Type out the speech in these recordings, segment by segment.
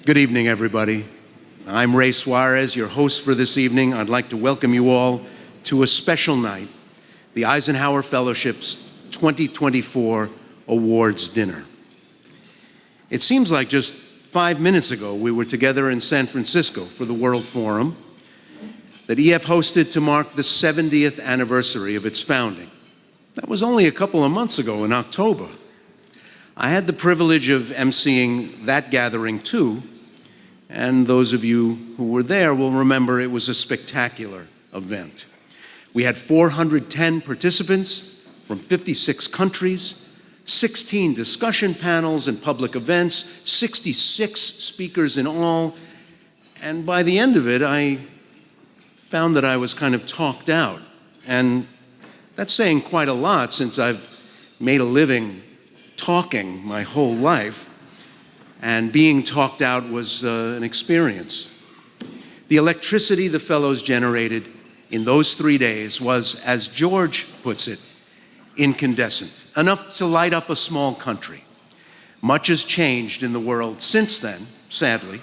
Good evening, everybody. I'm Ray Suarez, your host for this evening. I'd like to welcome you all to a special night, the Eisenhower Fellowship's 2024 Awards Dinner. It seems like just 5 minutes ago we were together in San Francisco for the World Forum that EF hosted to mark the 70th anniversary of its founding. That was only a couple of months ago in October. I had the privilege of emceeing that gathering too, and those of you who were there will remember it was a spectacular event. We had 410 participants from 56 countries, 16 discussion panels and public events, 66 speakers in all, and by the end of it, I found that I was kind of talked out. And that's saying quite a lot since I've made a living talking my whole life, and being talked out was an experience. The electricity the fellows generated in those 3 days was, as George puts it, incandescent, enough to light up a small country. Much has changed in the world since then, sadly,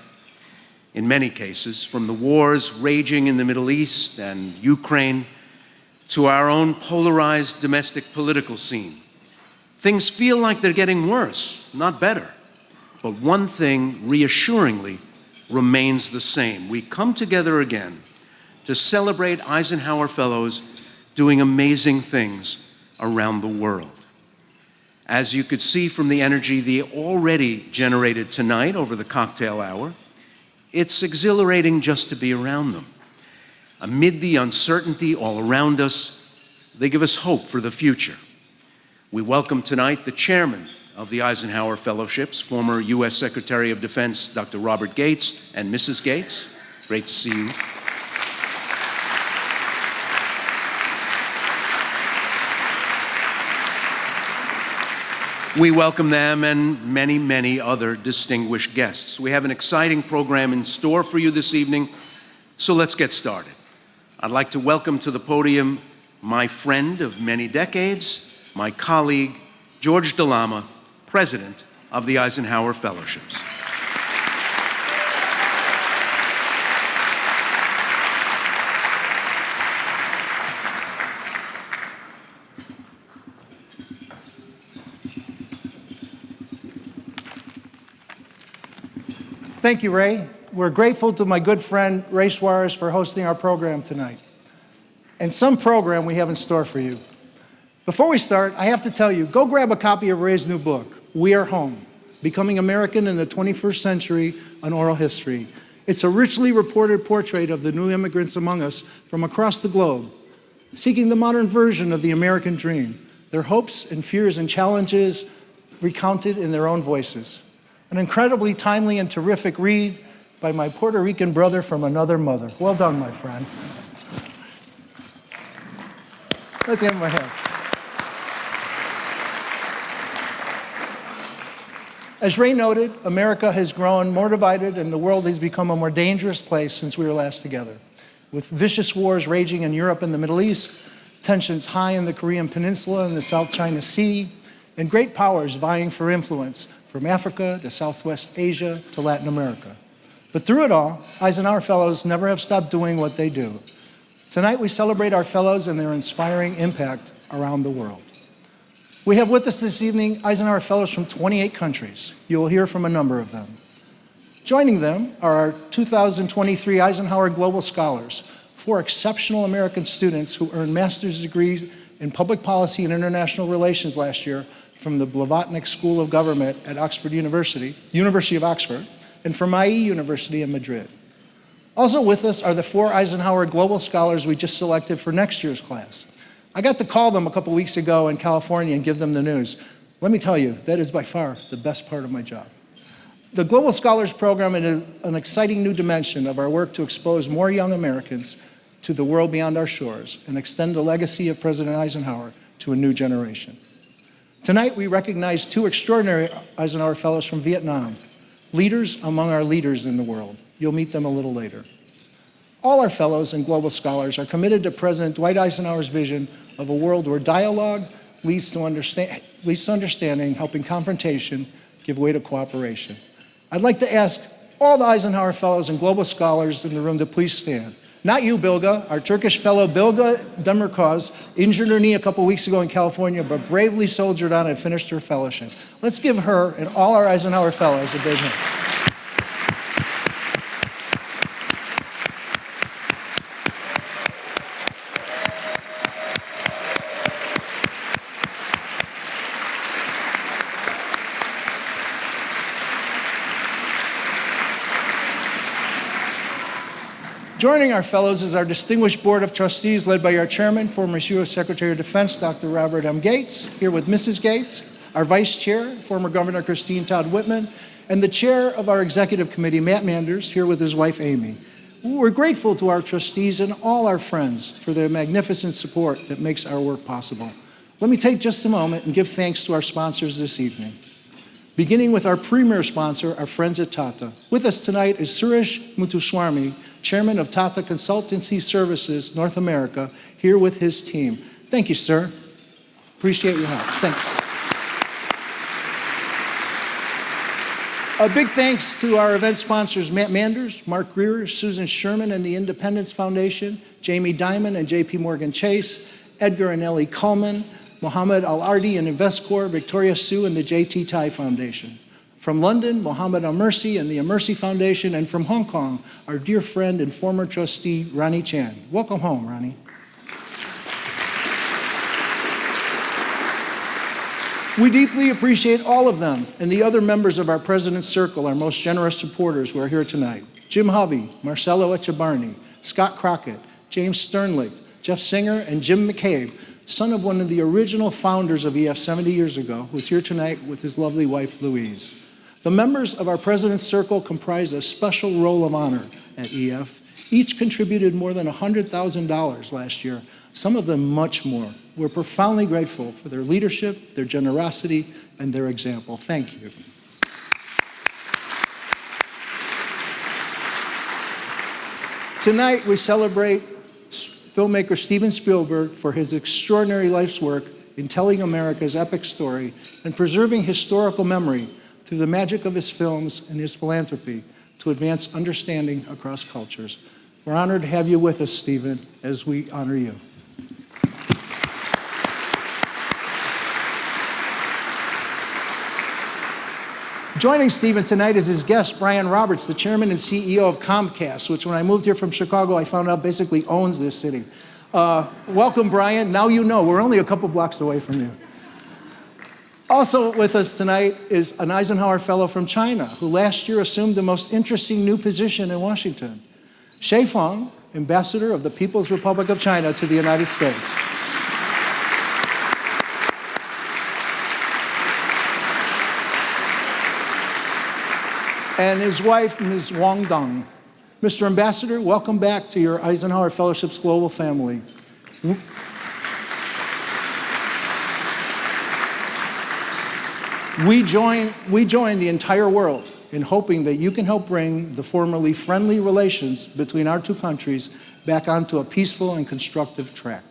in many cases, from the wars raging in the Middle East and Ukraine to our own polarized domestic political scene. Things feel like they're getting worse, not better. But one thing reassuringly remains the same. We come together again to celebrate Eisenhower Fellows doing amazing things around the world. As you could see from the energy they already generated tonight over the cocktail hour, it's exhilarating just to be around them. Amid the uncertainty all around us, they give us hope for the future. We welcome tonight the chairman of the Eisenhower Fellowships, former U.S. Secretary of Defense, Dr. Robert Gates, and Mrs. Gates. Great to see you. We welcome them and many, many other distinguished guests. We have an exciting program in store for you this evening, so let's get started. I'd like to welcome to the podium my friend of many decades, my colleague, George DeLama, President of the Eisenhower Fellowships. Thank you, Ray. We're grateful to my good friend, Ray Suarez, for hosting our program tonight. And some program we have in store for you. Before we start, I have to tell you, go grab a copy of Ray's new book, We Are Home, Becoming American in the 21st Century, an Oral History. It's a richly reported portrait of the new immigrants among us from across the globe, seeking the modern version of the American dream, their hopes and fears and challenges recounted in their own voices. An incredibly timely and terrific read by my Puerto Rican brother from another mother. Well done, my friend. Let's give him a hand. As Ray noted, America has grown more divided and the world has become a more dangerous place since we were last together. With vicious wars raging in Europe and the Middle East, tensions high in the Korean Peninsula and the South China Sea, and great powers vying for influence from Africa to Southwest Asia to Latin America. But through it all, Eisenhower Fellows never have stopped doing what they do. Tonight we celebrate our fellows and their inspiring impact around the world. We have with us this evening Eisenhower Fellows from 28 countries. You will hear from a number of them. Joining them are our 2023 Eisenhower Global Scholars, 4 exceptional American students who earned master's degrees in public policy and international relations last year from the Blavatnik School of Government at Oxford University of Oxford, and from IE University in Madrid. Also with us are the 4 Eisenhower Global Scholars we just selected for next year's class. I got to call them a couple weeks ago in California and give them the news. Let me tell you, that is by far the best part of my job. The Global Scholars Program is an exciting new dimension of our work to expose more young Americans to the world beyond our shores and extend the legacy of President Eisenhower to a new generation. Tonight, we recognize 2 extraordinary Eisenhower Fellows from Vietnam, leaders among our leaders in the world. You'll meet them a little later. All our fellows and global scholars are committed to President Dwight Eisenhower's vision of a world where dialogue leads to understanding, helping confrontation give way to cooperation. I'd like to ask All the Eisenhower Fellows and Global Scholars in the room to please stand. Not you, Bilge. Our Turkish fellow, Bilge Demirkaz, injured her knee a couple weeks ago in California, but bravely soldiered on and finished her fellowship. Let's give her and all our Eisenhower Fellows a big hand. Joining our fellows is our distinguished board of trustees led by our chairman, former U.S. Secretary of Defense, Dr. Robert M. Gates, here with Mrs. Gates, our vice chair, former Governor Christine Todd Whitman, and the chair of our executive committee, Matt Manders, here with his wife, Amy. We're grateful to our trustees and all our friends for their magnificent support that makes our work possible. Let me take just a moment and give thanks to our sponsors this evening. Beginning with our premier sponsor, our friends at Tata. With us tonight is Suresh Muthuswamy, Chairman of Tata Consultancy Services North America, here with his team. Thank you, sir. Appreciate your help. Thank you. A big thanks to our event sponsors, Matt Manders, Mark Greer, Susan Sherman and the Independence Foundation, Jamie Dimon and JP Morgan Chase, Edgar and Ellie Cullman, Mohammed Al-Ardi and Investcorp, Victoria Sue and the J.T. Tai Foundation. From London, Mohammed Al-Mersi and the Al-Mersi Foundation, and from Hong Kong, our dear friend and former trustee, Ronnie Chan. Welcome home, Ronnie. We deeply appreciate all of them and the other members of our President's Circle, our most generous supporters who are here tonight. Jim Hubby, Marcelo Echebarni, Scott Crockett, James Sternlicht, Jeff Singer, and Jim McCabe, son of one of the original founders of EF 70 years ago, who's here tonight with his lovely wife, Louise. The members of our President's Circle comprise a special roll of honor at EF. Each contributed more than $100,000 last year, some of them much more. We're profoundly grateful for their leadership, their generosity, and their example. Thank you. Tonight, we celebrate filmmaker Steven Spielberg for his extraordinary life's work in telling America's epic story and preserving historical memory through the magic of his films and his philanthropy to advance understanding across cultures. We're honored to have you with us, Steven, as we honor you. Joining Steven tonight is his guest, Brian Roberts, the chairman and CEO of Comcast, which when I moved here from Chicago, I found out basically owns this city. Welcome, Brian. Now you know, we're only a couple blocks away from you. Also with us tonight is an Eisenhower Fellow from China, who last year assumed the most interesting new position in Washington. Xie Feng, Ambassador of the People's Republic of China to the United States. And his wife, Ms. Wang Dong. Mr. Ambassador, welcome back to your Eisenhower Fellowship's global family. We join the entire world in hoping that you can help bring the formerly friendly relations between our two countries back onto a peaceful and constructive track.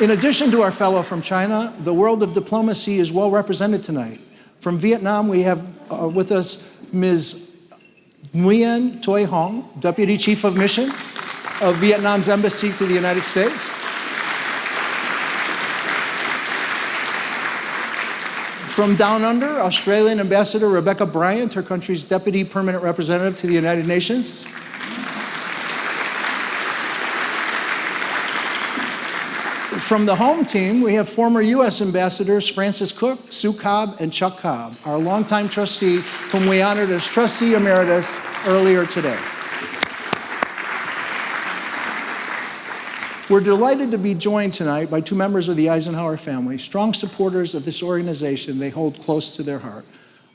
In addition to our fellow from China, the world of diplomacy is well represented tonight. From Vietnam, we have with us Ms. Nguyen Toi Hong, Deputy Chief of Mission of Vietnam's Embassy to the United States. From Down Under, Australian Ambassador Rebecca Bryant, her country's Deputy Permanent Representative to the United Nations. From the home team, we have former U.S. Ambassadors Francis Cook, Sue Cobb, and Chuck Cobb, our longtime trustee, whom we honored as Trustee Emeritus earlier today. We're delighted to be joined tonight by two members of the Eisenhower family, strong supporters of this organization they hold close to their heart.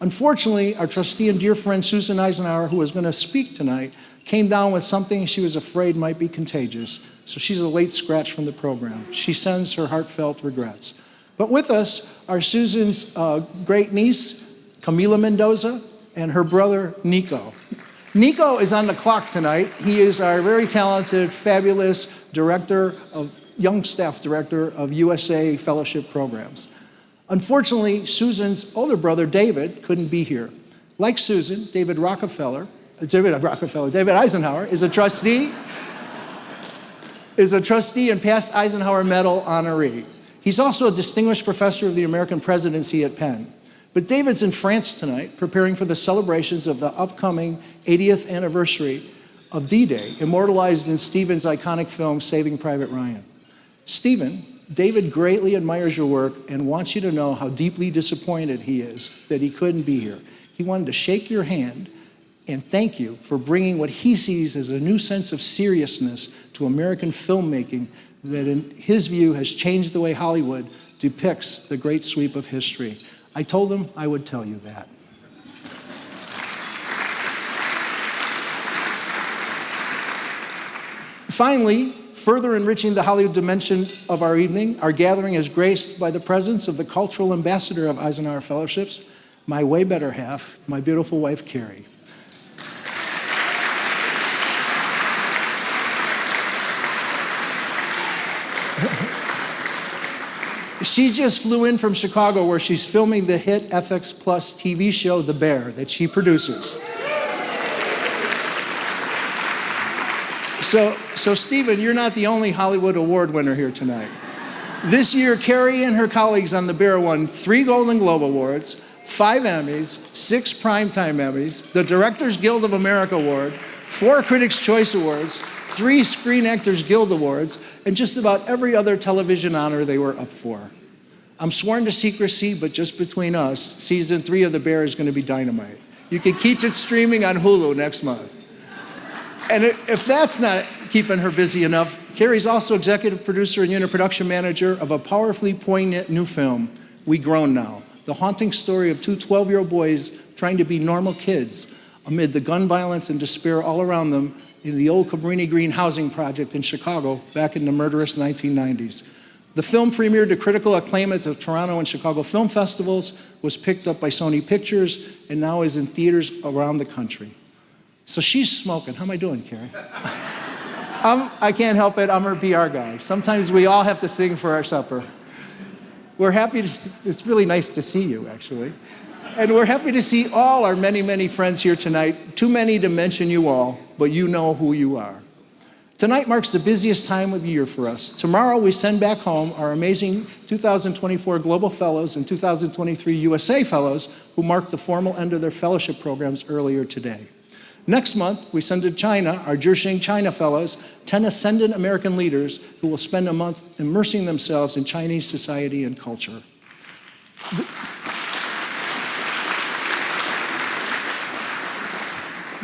Unfortunately, our trustee and dear friend Susan Eisenhower, who is going to speak tonight, came down with something she was afraid might be contagious, so she's a late scratch from the program. She sends her heartfelt regrets. But with us are Susan's great niece, Camila Mendoza, and her brother, Nico. Nico is on the clock tonight. He is our very talented, fabulous young staff director of USA Fellowship Programs. Unfortunately, Susan's older brother, David, couldn't be here. Like Susan, David Eisenhower is a trustee and past Eisenhower Medal honoree. He's also a distinguished professor of the American presidency at Penn. But David's in France tonight, preparing for the celebrations of the upcoming 80th anniversary of D-Day, immortalized in Stephen's iconic film, Saving Private Ryan. Stephen, David greatly admires your work and wants you to know how deeply disappointed he is that he couldn't be here. He wanted to shake your hand and thank you for bringing what he sees as a new sense of seriousness to American filmmaking that, in his view, has changed the way Hollywood depicts the great sweep of history. I told him I would tell you that. Finally, further enriching the Hollywood dimension of our evening, our gathering is graced by the presence of the cultural ambassador of Eisenhower Fellowships, my way better half, my beautiful wife, Carrie. She just flew in from Chicago, where she's filming the hit FX Plus TV show, The Bear, that she produces. So Stephen, you're not the only Hollywood award winner here tonight. This year, Carrie and her colleagues on The Bear won 3 Golden Globe Awards, 5 Emmys, 6 Primetime Emmys, the Directors Guild of America Award, 4 Critics' Choice Awards, 3 Screen Actors Guild Awards, and just about every other television honor they were up for. I'm sworn to secrecy, but just between us, season 3 of The Bear is going to be dynamite. You can catch it streaming on Hulu next month. And if that's not keeping her busy enough, Carrie's also executive producer and unit production manager of a powerfully poignant new film, We Grown Now, the haunting story of 2 12-year-old boys trying to be normal kids amid the gun violence and despair all around them in the old Cabrini Green housing project in Chicago back in the murderous 1990s. The film premiered to critical acclaim at the Toronto and Chicago Film Festivals, was picked up by Sony Pictures, and now is in theaters around the country. So she's smoking. How am I doing, Carrie? I can't help it. I'm her PR guy. Sometimes we all have to sing for our supper. We're happy to see, it's really nice to see you, actually. And we're happy to see all our many, many friends here tonight. Too many to mention you all, but you know who you are. Tonight marks the busiest time of year for us. Tomorrow we send back home our amazing 2024 Global Fellows and 2023 USA Fellows who marked the formal end of their fellowship programs earlier today. Next month, we send to China our Zhixing China Fellows, 10 ascendant American leaders who will spend a month immersing themselves in Chinese society and culture.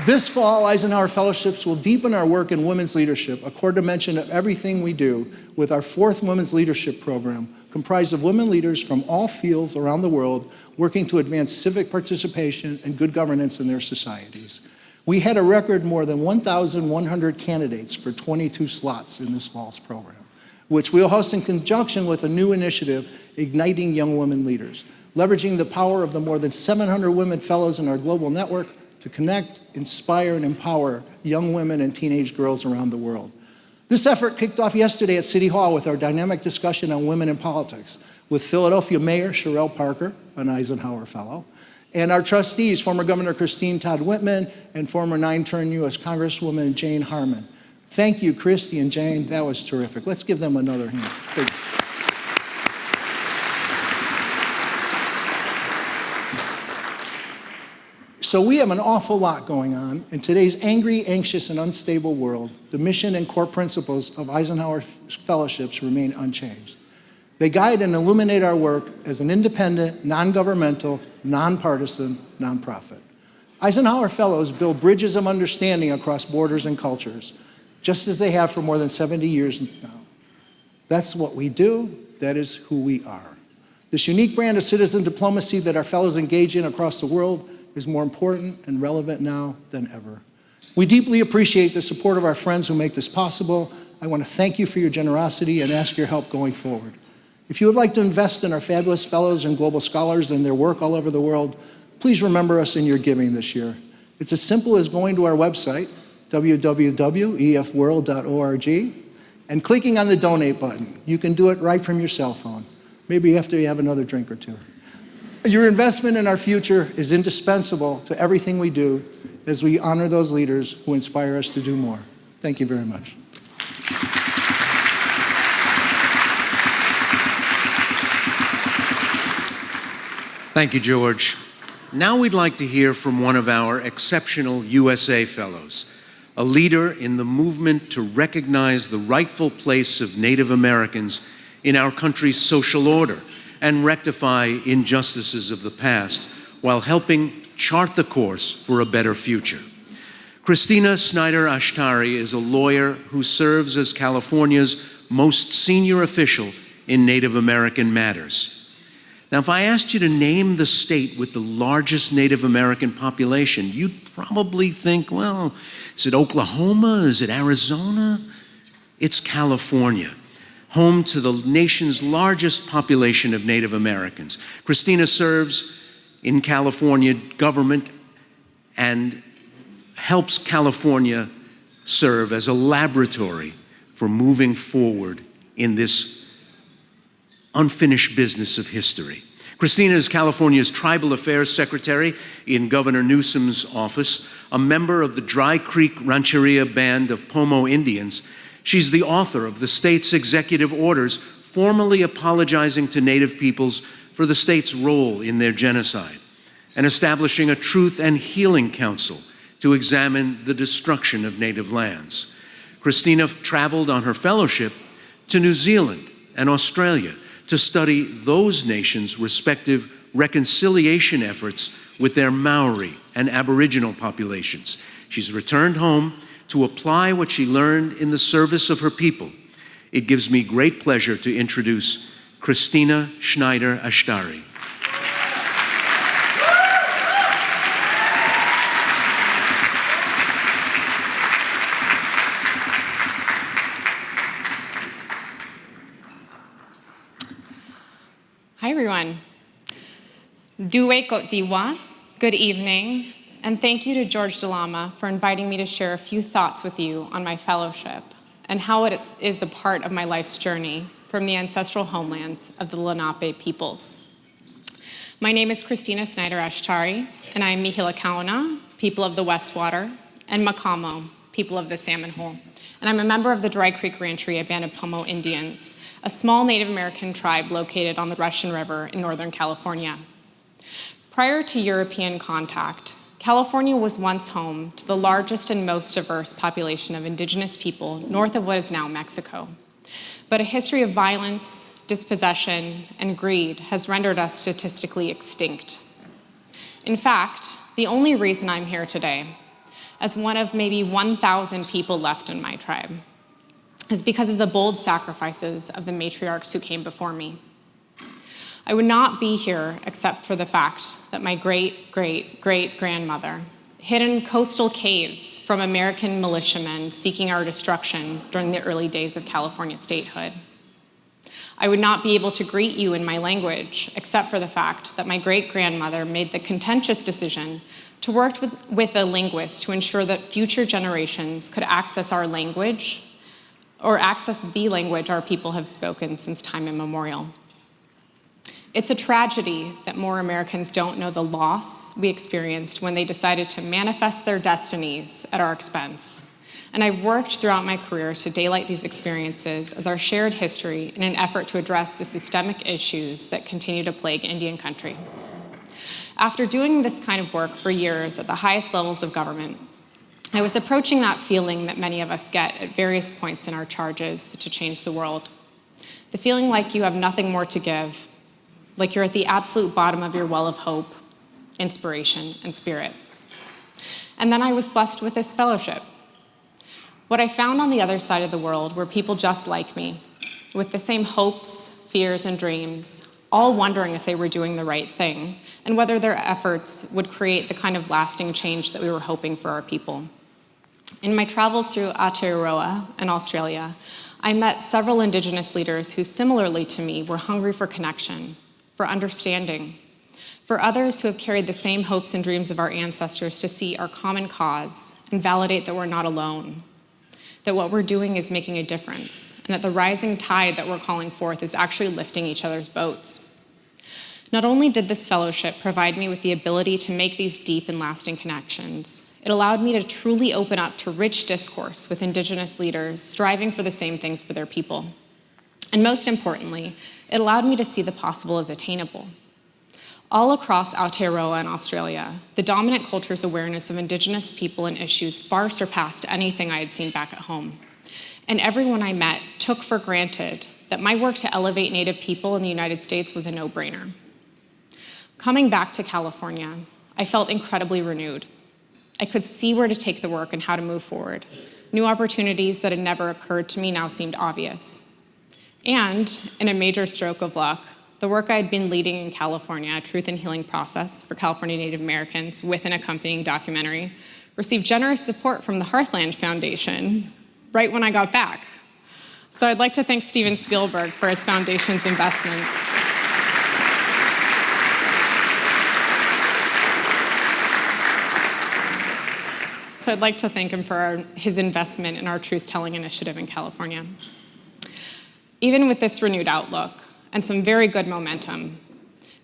This fall, Eisenhower Fellowships will deepen our work in women's leadership, a core dimension of everything we do, with our 4th Women's Leadership Program, comprised of women leaders from all fields around the world working to advance civic participation and good governance in their societies. We had a record more than 1,100 candidates for 22 slots in this fall's program, which we'll host in conjunction with a new initiative, Igniting Young Women Leaders, leveraging the power of the more than 700 women fellows in our global network to connect, inspire, and empower young women and teenage girls around the world. This effort kicked off yesterday at City Hall with our dynamic discussion on women in politics, with Philadelphia Mayor Sherelle Parker, an Eisenhower Fellow, and our trustees, former Governor Christine Todd Whitman and former 9-term U.S. Congresswoman Jane Harman. Thank you, Christy and Jane. That was terrific. Let's give them another hand. Thank you. So we have an awful lot going on. In today's angry, anxious, and unstable world, the mission and core principles of Eisenhower Fellowships remain unchanged. They guide and illuminate our work as an independent, non-governmental, nonpartisan nonprofit. Eisenhower Fellows build bridges of understanding across borders and cultures, just as they have for more than 70 years now. That's what we do. That is who we are. This unique brand of citizen diplomacy that our fellows engage in across the world is more important and relevant now than ever. We deeply appreciate the support of our friends who make this possible. I want to thank you for your generosity and ask your help going forward. If you would like to invest in our fabulous fellows and global scholars and their work all over the world, please remember us in your giving this year. It's as simple as going to our website, www.efworld.org, and clicking on the donate button. You can do it right from your cell phone. maybe after you have another drink or two. Your investment in our future is indispensable to everything we do as we honor those leaders who inspire us to do more. Thank you very much. Thank you, George. Now we'd like to hear from one of our exceptional USA Fellows, a leader in the movement to recognize the rightful place of Native Americans in our country's social order and rectify injustices of the past while helping chart the course for a better future. Christina Snyder Ashtari is a lawyer who serves as California's most senior official in Native American matters. Now, if I asked you to name the state with the largest Native American population, you'd probably think, well, is it Oklahoma? Is it Arizona? It's California, home to the nation's largest population of Native Americans. Christina serves in California government and helps California serve as a laboratory for moving forward in this unfinished business of history. Christina is California's Tribal Affairs Secretary in Governor Newsom's office, a member of the Dry Creek Rancheria Band of Pomo Indians. She's the author of the state's executive orders formally apologizing to Native peoples for the state's role in their genocide and establishing a Truth and Healing Council to examine the destruction of Native lands. Christina traveled on her fellowship to New Zealand and Australia to study those nations' respective reconciliation efforts with their Maori and Aboriginal populations. She's returned home to apply what she learned in the service of her people. It gives me great pleasure to introduce Christina Snyder Ashtari. Hi, everyone. Duwe kot diwa, good evening, and thank you to George DeLama for inviting me to share a few thoughts with you on my fellowship and how it is a part of my life's journey from the ancestral homelands of the Lenape peoples. My name is Christina Snyder Ashtari, and I am Mihila Kauna, people of the Westwater, and Makamo, people of the Salmon Hole. And I'm a member of the Dry Creek Rancheria Band of Pomo Indians, a small Native American tribe located on the Russian River in Northern California. Prior to European contact, California was once home to the largest and most diverse population of indigenous people north of what is now Mexico. But a history of violence, dispossession, and greed has rendered us statistically extinct. In fact, the only reason I'm here today, as one of maybe 1,000 people left in my tribe, is because of the bold sacrifices of the matriarchs who came before me. I would not be here except for the fact that my great-great-great-grandmother hid in coastal caves from American militiamen seeking our destruction during the early days of California statehood. I would not be able to greet you in my language except for the fact that my great-grandmother made the contentious decision to work with a linguist to ensure that future generations could access our language or access the language our people have spoken since time immemorial. It's a tragedy that more Americans don't know the loss we experienced when they decided to manifest their destinies at our expense. And I've worked throughout my career to daylight these experiences as our shared history in an effort to address the systemic issues that continue to plague Indian country. After doing this kind of work for years at the highest levels of government, I was approaching that feeling that many of us get at various points in our charges to change the world. The feeling like you have nothing more to give, like you're at the absolute bottom of your well of hope, inspiration, and spirit. And then I was blessed with this fellowship. What I found on the other side of the world were people just like me, with the same hopes, fears, and dreams, all wondering if they were doing the right thing, and whether their efforts would create the kind of lasting change that we were hoping for our people. In my travels through Aotearoa and Australia, I met several Indigenous leaders who, similarly to me, were hungry for connection, for understanding, for others who have carried the same hopes and dreams of our ancestors to see our common cause and validate that we're not alone. that what we're doing is making a difference, and that the rising tide that we're calling forth is actually lifting each other's boats. Not only did this fellowship provide me with the ability to make these deep and lasting connections, it allowed me to truly open up to rich discourse with Indigenous leaders striving for the same things for their people. And most importantly, it allowed me to see the possible as attainable. All across Aotearoa and Australia, the dominant culture's awareness of Indigenous people and issues far surpassed anything I had seen back at home. And everyone I met took for granted that my work to elevate Native people in the United States was a no-brainer. Coming back to California, I felt incredibly renewed. I could see where to take the work and how to move forward. New opportunities that had never occurred to me now seemed obvious. And, in a major stroke of luck, the work I had been leading in California, a truth and healing process for California Native Americans with an accompanying documentary, received generous support from the Heartland Foundation right when I got back. So I'd like to thank Steven Spielberg for his foundation's investment. So I'd like to thank him for his investment in our truth-telling initiative in California. Even with this renewed outlook, and some very good momentum,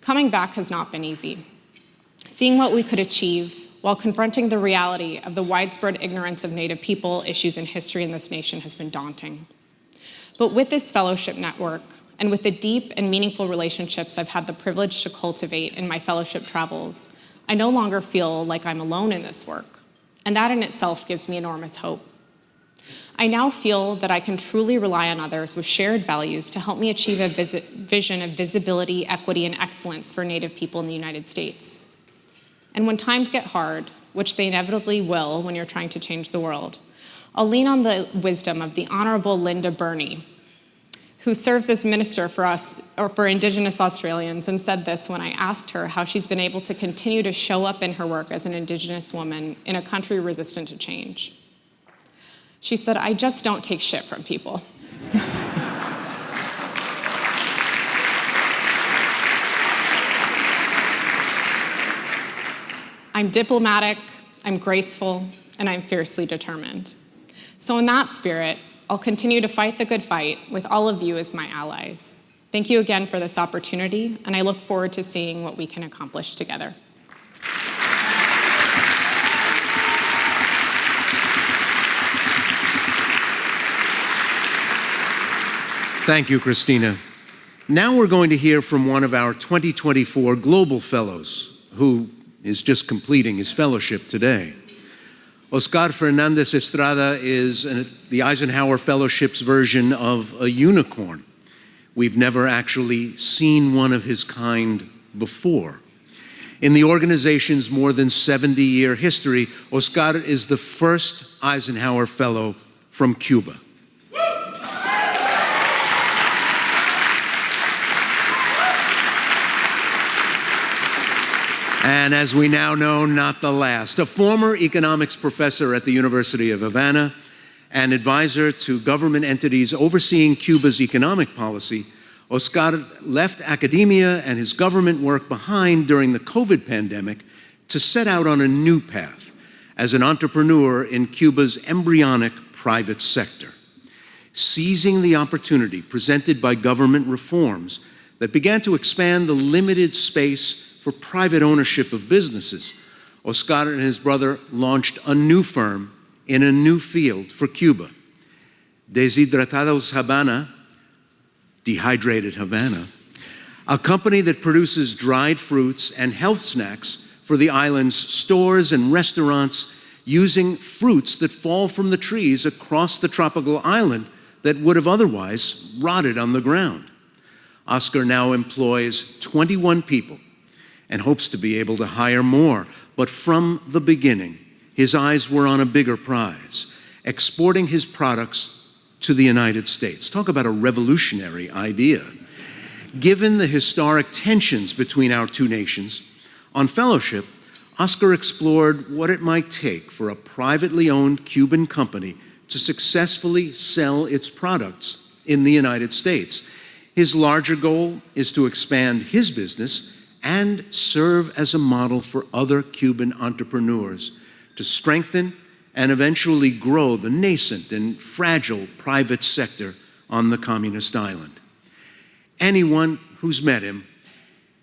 coming back has not been easy. Seeing what we could achieve while confronting the reality of the widespread ignorance of Native people, issues, and history in this nation has been daunting. But with this fellowship network, and with the deep and meaningful relationships I've had the privilege to cultivate in my fellowship travels, I no longer feel like I'm alone in this work, and that in itself gives me enormous hope. I now feel that I can truly rely on others with shared values to help me achieve a vision of visibility, equity, and excellence for Native people in the United States. And when times get hard, which they inevitably will when you're trying to change the world, I'll lean on the wisdom of the Honorable Linda Burney, who serves as minister for us, or for Indigenous Australians, and said this when I asked her how she's been able to continue to show up in her work as an Indigenous woman in a country resistant to change. She said, "I just don't take shit from people." I'm diplomatic, I'm graceful, and I'm fiercely determined. So in that spirit, I'll continue to fight the good fight with all of you as my allies. Thank you again for this opportunity, and I look forward to seeing what we can accomplish together. Thank you, Christina. Now we're going to hear from one of our 2024 Global Fellows, who is just completing his fellowship today. Oscar Fernandez Estrada is the Eisenhower Fellowship's version of a unicorn. We've never actually seen one of his kind before. In the organization's more than 70-year history, Oscar is the first Eisenhower Fellow from Cuba. And as we now know, not the last. A former economics professor at the University of Havana and advisor to government entities overseeing Cuba's economic policy, Oscar left academia and his government work behind during the COVID pandemic to set out on a new path as an entrepreneur in Cuba's embryonic private sector, seizing the opportunity presented by government reforms that began to expand the limited space for private ownership of businesses. Oscar and his brother launched a new firm in a new field for Cuba, Deshidratados Havana, Dehydrated Havana, a company that produces dried fruits and health snacks for the island's stores and restaurants using fruits that fall from the trees across the tropical island that would have otherwise rotted on the ground. Oscar now employs 21 people and hopes to be able to hire more. But from the beginning, his eyes were on a bigger prize, exporting his products to the United States. Talk about a revolutionary idea. Given the historic tensions between our two nations, on fellowship, Oscar explored what it might take for a privately owned Cuban company to successfully sell its products in the United States. His larger goal is to expand his business and serve as a model for other Cuban entrepreneurs to strengthen and eventually grow the nascent and fragile private sector on the communist island. Anyone who's met him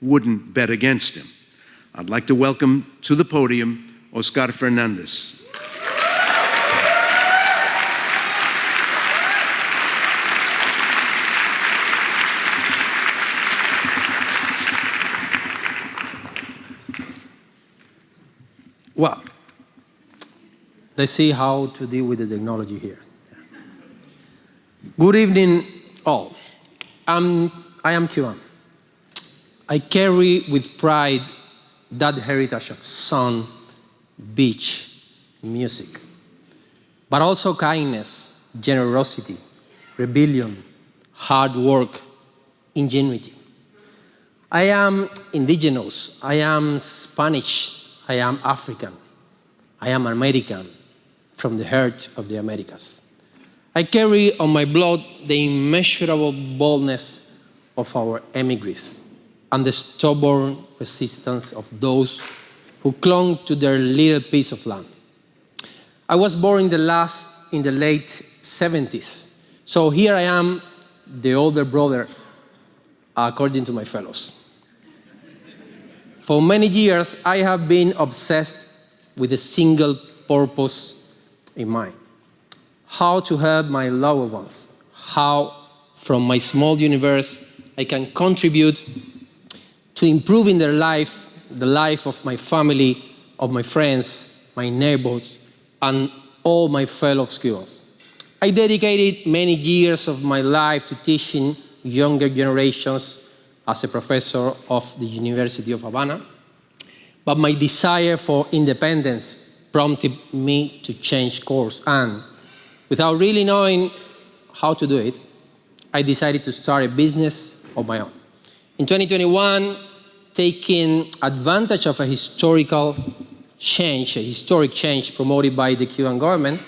wouldn't bet against him. I'd like to welcome to the podium Oscar Fernandez. Well, let's see how to deal with the technology here. Good evening, all. I am Cuban. I carry with pride that heritage of sun, beach, music, but also kindness, generosity, rebellion, hard work, ingenuity. I am indigenous, I am Spanish, I am African, I am American, from the heart of the Americas. I carry on my blood the immeasurable boldness of our emigres and the stubborn resistance of those who clung to their little piece of land. I was born in the late 70s, so here I am, the older brother, according to my fellows. For many years, I have been obsessed with a single purpose in mind: how to help my loved ones, how, from my small universe, I can contribute to improving their life, the life of my family, of my friends, my neighbors, and all my fellow Cubans. I dedicated many years of my life to teaching younger generations as a professor of the University of Havana, but my desire for independence prompted me to change course, and without really knowing how to do it, I decided to start a business of my own. In 2021, taking advantage of a historic change promoted by the Cuban government,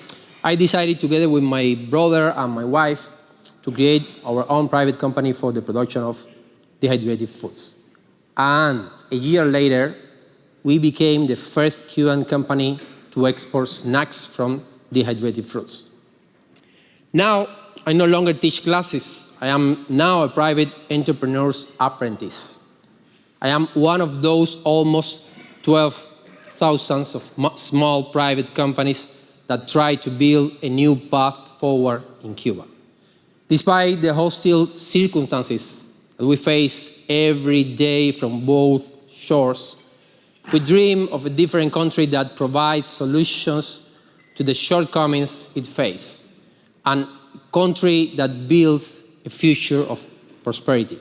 I decided, together with my brother and my wife, to create our own private company for the production of dehydrated foods. And a year later, we became the first Cuban company to export snacks from dehydrated fruits. Now, I no longer teach classes. I am now a private entrepreneur's apprentice. I am one of those almost 12,000 of small private companies that try to build a new path forward in Cuba. Despite the hostile circumstances that we face every day from both shores, we dream of a different country that provides solutions to the shortcomings it faces, and country that builds a future of prosperity.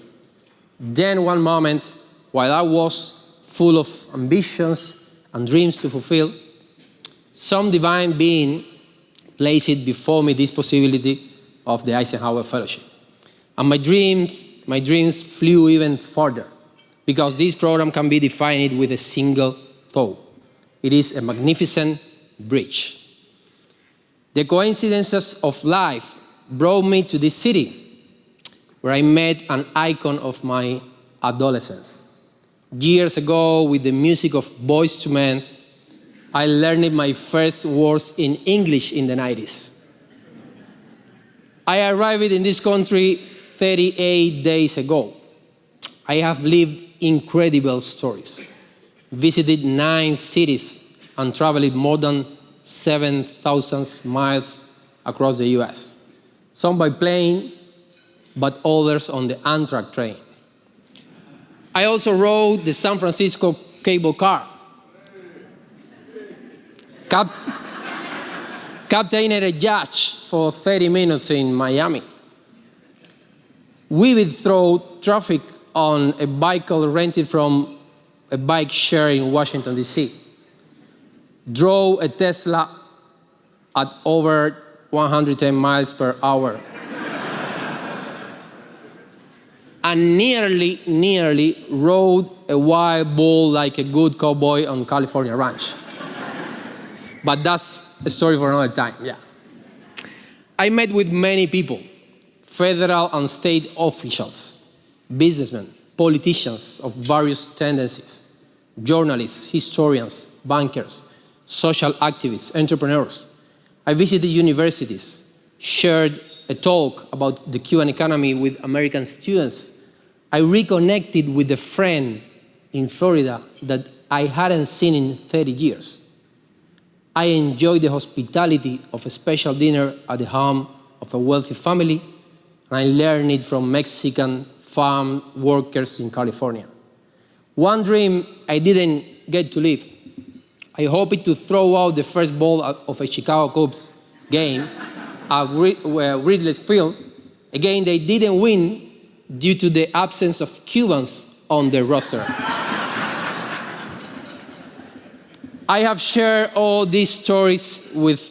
Then one moment, while I was full of ambitions and dreams to fulfill, some divine being placed before me this possibility of the Eisenhower Fellowship. And my dreams flew even further, because this program can be defined with a single thought. It is a magnificent bridge. The coincidences of life brought me to this city, where I met an icon of my adolescence. Years ago, with the music of Boyz II Men, I learned my first words in English in the 90s. I arrived in this country 38 days ago. I have lived incredible stories, visited 9 cities, and traveled more than 7,000 miles across the US. Some by plane, but others on the Amtrak train. I also rode the San Francisco cable car, captained a yacht for 30 minutes in Miami, weaved through traffic on a bicycle rented from a bike share in Washington, D.C., drove a Tesla at over 110 miles per hour, and nearly rode a wild bull like a good cowboy on California ranch. But that's a story for another time, yeah. I met with many people, federal and state officials, businessmen, politicians of various tendencies, journalists, historians, bankers, social activists, entrepreneurs, I visited universities, shared a talk about the Cuban economy with American students. I reconnected with a friend in Florida that I hadn't seen in 30 years. I enjoyed the hospitality of a special dinner at the home of a wealthy family, and I learned it from Mexican farm workers in California. One dream I didn't get to live. I hoped to throw out the first ball of a Chicago Cubs game at Wrigley Field. Again, they didn't win due to the absence of Cubans on their roster. I have shared all these stories with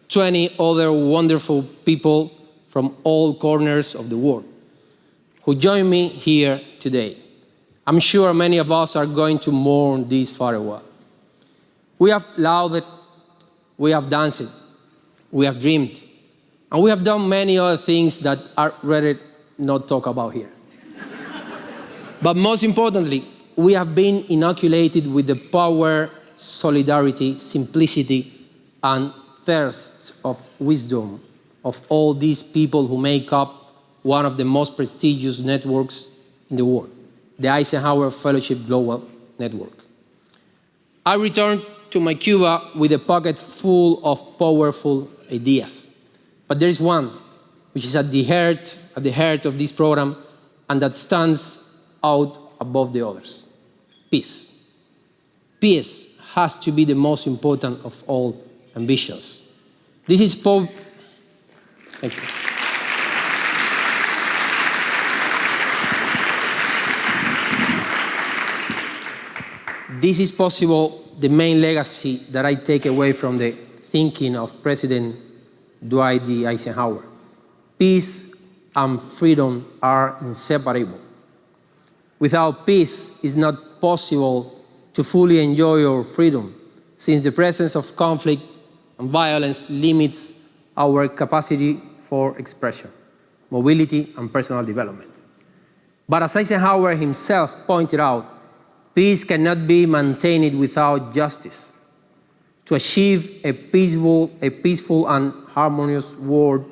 20 other wonderful people from all corners of the world who join me here today. I'm sure many of us are going to mourn this farewell. We have laughed, we have danced, we have dreamed, and we have done many other things that I'd rather not talk about here. But most importantly, we have been inoculated with the power, solidarity, simplicity, and thirst of wisdom of all these people who make up one of the most prestigious networks in the world, the Eisenhower Fellowship Global Network. I returned to my Cuba with a pocket full of powerful ideas. But there is one which is at the heart of this program and that stands out above the others: peace. Peace has to be the most important of all ambitions. This is Thank you. This is possible, the main legacy that I take away from the thinking of President Dwight D. Eisenhower. Peace and freedom are inseparable. Without peace, it's not possible to fully enjoy your freedom, since the presence of conflict and violence limits our capacity for expression, mobility, and personal development. But as Eisenhower himself pointed out, peace cannot be maintained without justice. To achieve a peaceful and harmonious world,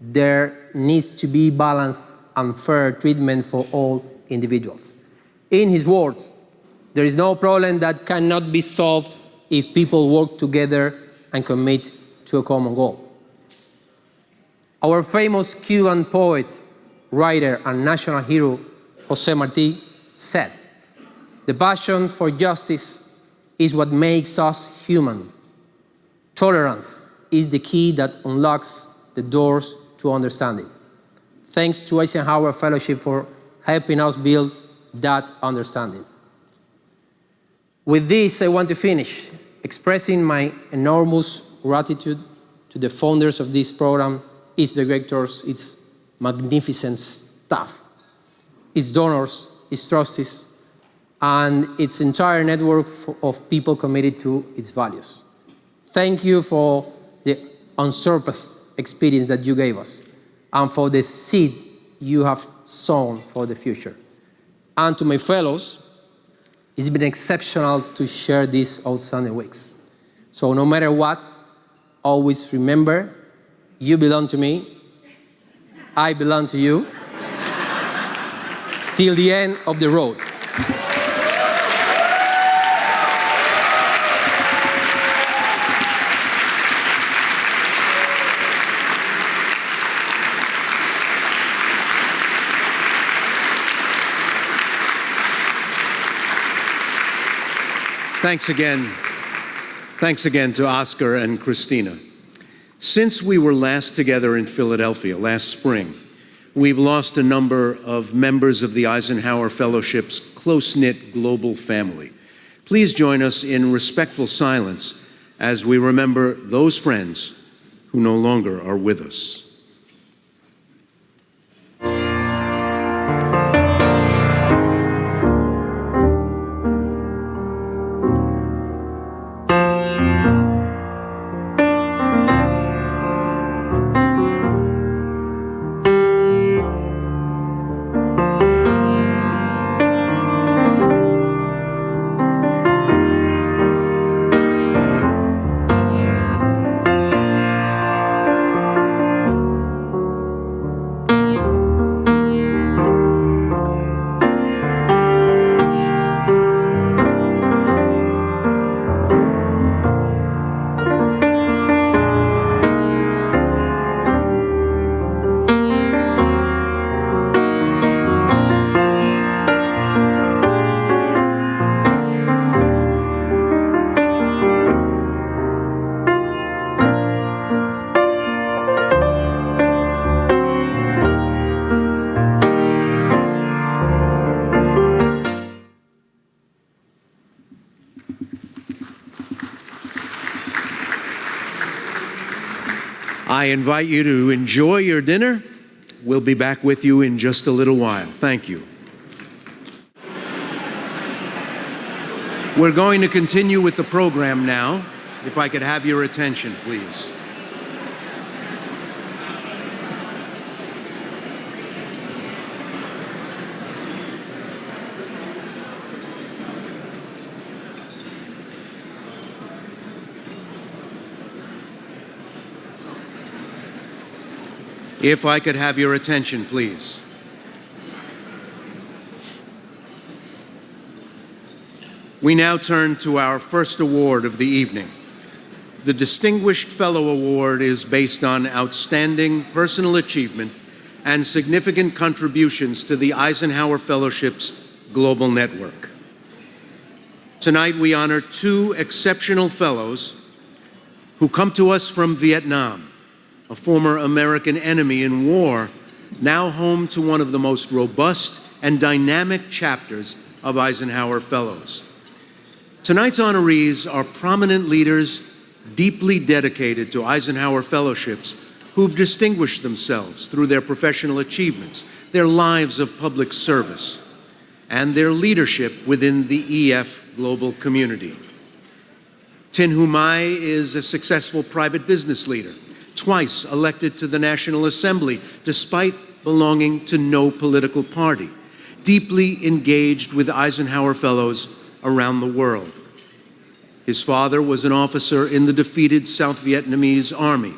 there needs to be balanced and fair treatment for all individuals. In his words, there is no problem that cannot be solved if people work together and commit to a common goal. Our famous Cuban poet, writer, and national hero, José Martí, said, "The passion for justice is what makes us human. Tolerance is the key that unlocks the doors to understanding." Thanks to Eisenhower Fellowship for helping us build that understanding. With this, I want to finish expressing my enormous gratitude to the founders of this program, its directors, its magnificent staff, its donors, its trustees, and its entire network of people committed to its values. Thank you for the unsurpassed experience that you gave us and for the seed you have sown for the future. And to my fellows, it's been exceptional to share these outstanding weeks. So no matter what, always remember, you belong to me, I belong to you, till the end of the road. Thanks again to Oscar and Christina. Since we were last together in Philadelphia last spring, we've lost a number of members of the Eisenhower Fellowship's close-knit global family. Please join us in respectful silence as we remember those friends who no longer are with us. I invite you to enjoy your dinner. We'll be back with you in just a little while. Thank you. We're going to continue with the program now. If I could have your attention, please. If I could have your attention, please. We now turn to our first award of the evening. The Distinguished Fellow Award is based on outstanding personal achievement and significant contributions to the Eisenhower Fellowship's global network. Tonight, we honor two exceptional fellows who come to us from Vietnam, a former American enemy in war, now home to one of the most robust and dynamic chapters of Eisenhower Fellows. Tonight's honorees are prominent leaders deeply dedicated to Eisenhower Fellowships who've distinguished themselves through their professional achievements, their lives of public service, and their leadership within the EF global community. Tin Hu Mai is a successful private business leader, twice elected to the National Assembly despite belonging to no political party, deeply engaged with Eisenhower Fellows around the world. His father was an officer in the defeated South Vietnamese army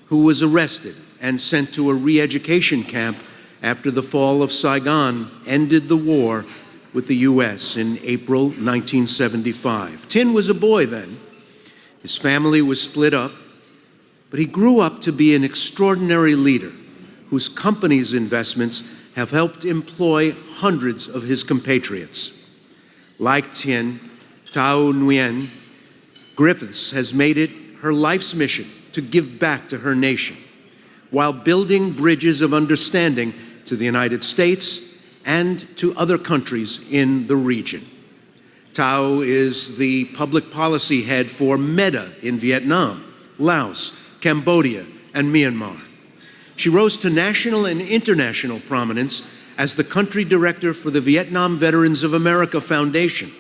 who was arrested and sent to a re-education camp after the fall of Saigon ended the war with the U.S. in April 1975. Tin was a boy then. His family was split up, but he grew up to be an extraordinary leader whose company's investments have helped employ hundreds of his compatriots. Like Tin, Thao Nguyen Griffiths has made it her life's mission to give back to her nation while building bridges of understanding to the United States and to other countries in the region. Thao is the public policy head for MEDA in Vietnam, Laos, Cambodia, and Myanmar. She rose to national and international prominence as the country director for the Vietnam Veterans of America Foundation,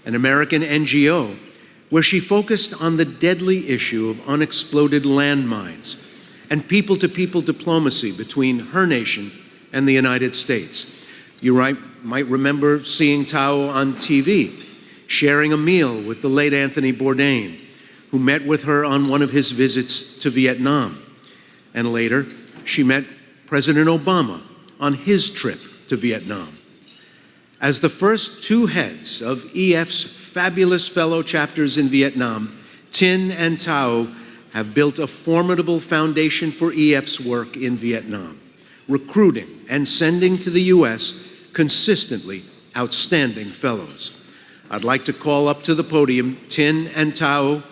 an American NGO, where she focused on the deadly issue of unexploded landmines and people-to-people diplomacy between her nation and the United States. You might remember seeing Thao on TV, sharing a meal with the late Anthony Bourdain, who met with her on one of his visits to Vietnam. And later, she met President Obama on his trip to Vietnam. As the first two heads of EF's fabulous fellow chapters in Vietnam, Tin and Thao have built a formidable foundation for EF's work in Vietnam, recruiting and sending to the U.S. consistently outstanding fellows. I'd like to call up to the podium Tin and Thao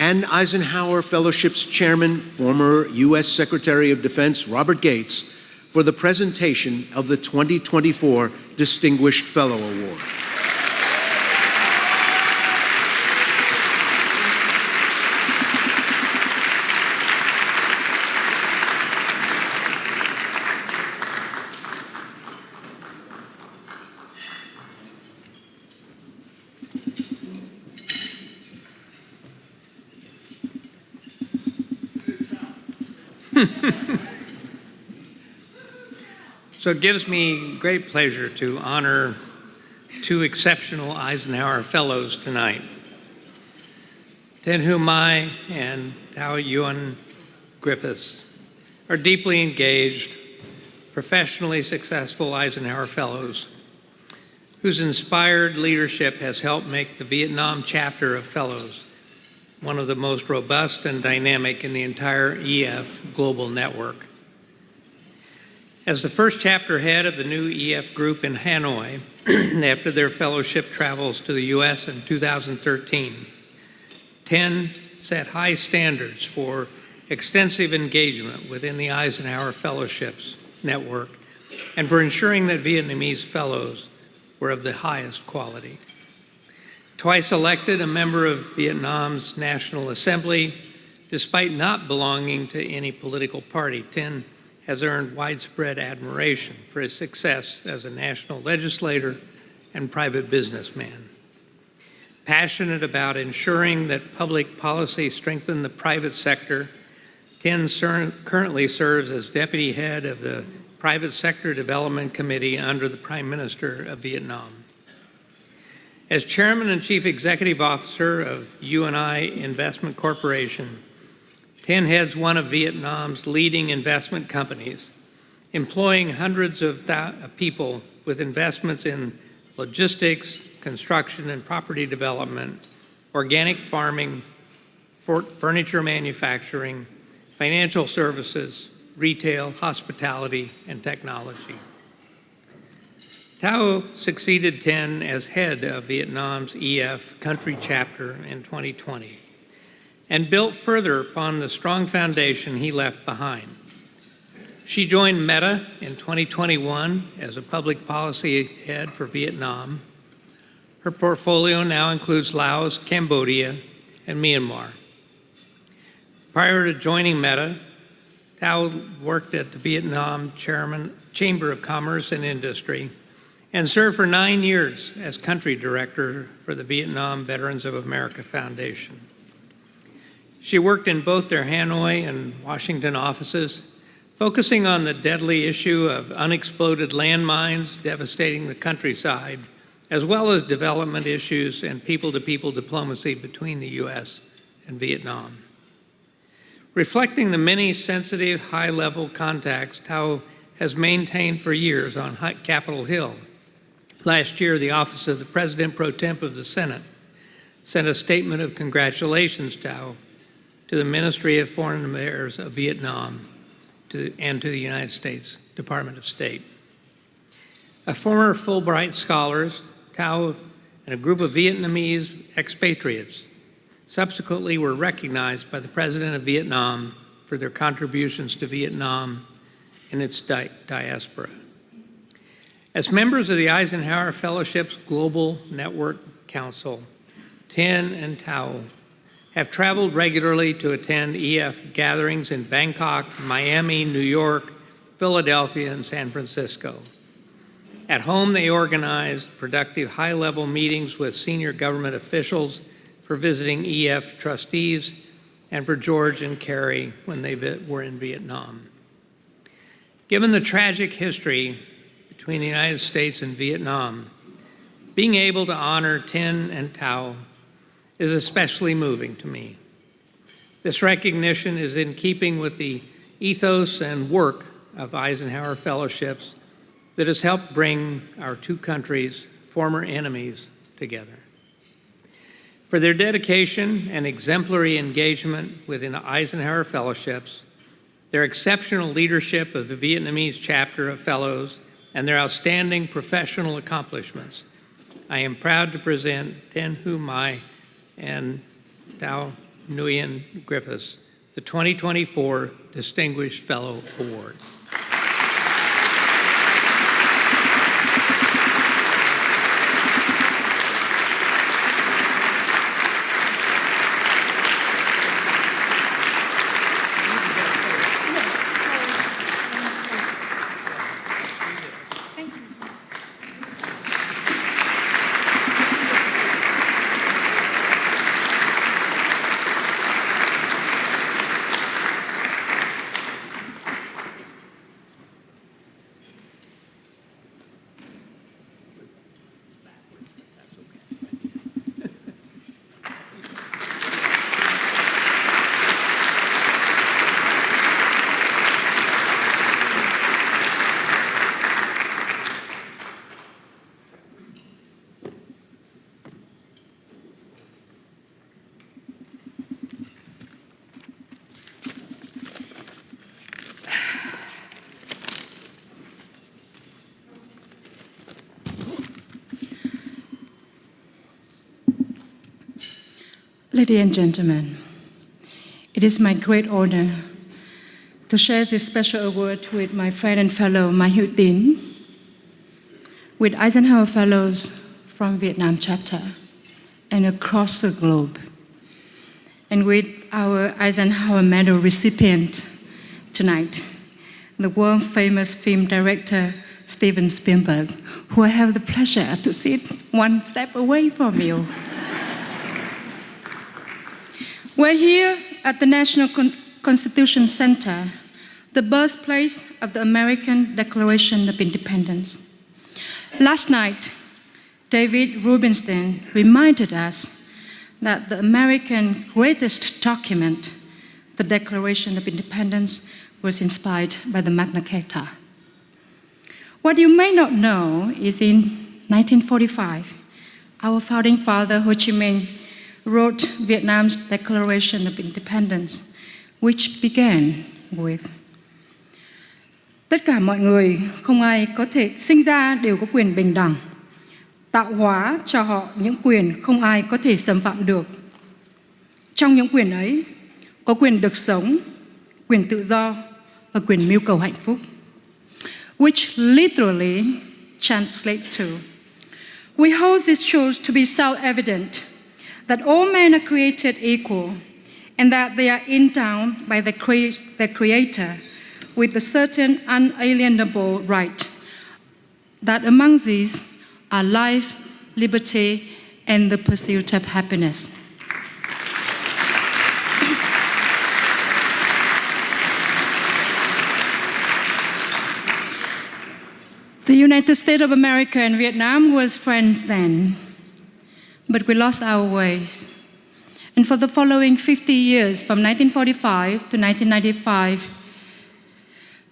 and Eisenhower Fellowship's chairman, former U.S. Secretary of Defense Robert Gates, for the presentation of the 2024 Distinguished Fellow Award. So it gives me great pleasure to honor two exceptional Eisenhower Fellows tonight. Tin Hu Mai and Thao Nguyen Griffiths are deeply engaged, professionally successful Eisenhower Fellows whose inspired leadership has helped make the Vietnam chapter of Fellows one of the most robust and dynamic in the entire EF global network. As the first chapter head of the new EF group in Hanoi, after their fellowship travels to the U.S. in 2013, Tin set high standards for extensive engagement within the Eisenhower Fellowships network and for ensuring that Vietnamese fellows were of the highest quality. Twice elected a member of Vietnam's National Assembly, Despite not belonging to any political party, Tin has earned widespread admiration for his success as a national legislator and private businessman. Passionate about ensuring that public policy strengthen the private sector, Tin currently serves as deputy head of the Private Sector Development Committee under the Prime Minister of Vietnam. As chairman and chief executive officer of UNI Investment Corporation, Tin heads one of Vietnam's leading investment companies, employing hundreds of people with investments in logistics, construction and property development, organic farming, furniture manufacturing, financial services, retail, hospitality, and technology. Thao succeeded Tin as head of Vietnam's EF country chapter in 2020 and built further upon the strong foundation he left behind. She joined Meta in 2021 as a public policy head for Vietnam. Her portfolio now includes Laos, Cambodia, and Myanmar. Prior to joining Meta, Thao worked at the Vietnam Chamber of Commerce and Industry and served for 9 years as country director for the Vietnam Veterans of America Foundation. She worked in both their Hanoi and Washington offices, focusing on the deadly issue of unexploded landmines devastating the countryside, as well as development issues and people-to-people diplomacy between the U.S. and Vietnam. Reflecting the many sensitive, high-level contacts Thao has maintained for years on Capitol Hill, last year the Office of the President Pro Tem of the Senate sent a statement of congratulations to the Ministry of Foreign Affairs of Vietnam and to the United States Department of State. A former Fulbright scholars, Thao and a group of Vietnamese expatriates subsequently were recognized by the President of Vietnam for their contributions to Vietnam and its diaspora. As members of the Eisenhower Fellowship's Global Network Council, Tin and Thao have traveled regularly to attend EF gatherings in Bangkok, Miami, New York, Philadelphia, and San Francisco. At home, they organized productive high-level meetings with senior government officials for visiting EF trustees and for George and Carrie when they were in Vietnam. Given the tragic history between the United States and Vietnam, being able to honor Tin and Thao is especially moving to me. This recognition is in keeping with the ethos and work of Eisenhower Fellowships that has helped bring our two countries' former enemies together. For their dedication and exemplary engagement within Eisenhower Fellowships, their exceptional leadership of the Vietnamese chapter of Fellows, and their outstanding professional accomplishments, I am proud to present Tin Hu Mai and Thao Nguyen Griffiths the 2024 Distinguished Fellow Award. Ladies and gentlemen, it is my great honor to share this special award with my friend and fellow Mai Hieu Tin, with Eisenhower Fellows from Vietnam chapter and across the globe. and with our Eisenhower Medal recipient tonight, the world-famous film director Steven Spielberg, who I have the pleasure to sit one step away from you. We're here at the National Constitution Center, the birthplace of the American Declaration of Independence. Last night, David Rubenstein reminded us that the American greatest document, the Declaration of Independence, was inspired by the Magna Carta. What you may not know is in 1945, our founding father Ho Chi Minh wrote Vietnam's Declaration of Independence, which began with: tất cả mọi người, không ai có thể sinh ra đều có quyền bình đẳng, tạo hóa cho họ những quyền không ai có thể xâm phạm được. Trong những quyền ấy, có quyền được sống, quyền tự do và quyền mưu cầu hạnh phúc. Which literally translates to: we hold these truths to be self-evident, that all men are created equal, and that they are endowed by their Creator with a certain unalienable right, that among these are life, liberty, and the pursuit of happiness. The United States of America and Vietnam was friends then, but we lost our ways. And for the following 50 years, from 1945 to 1995,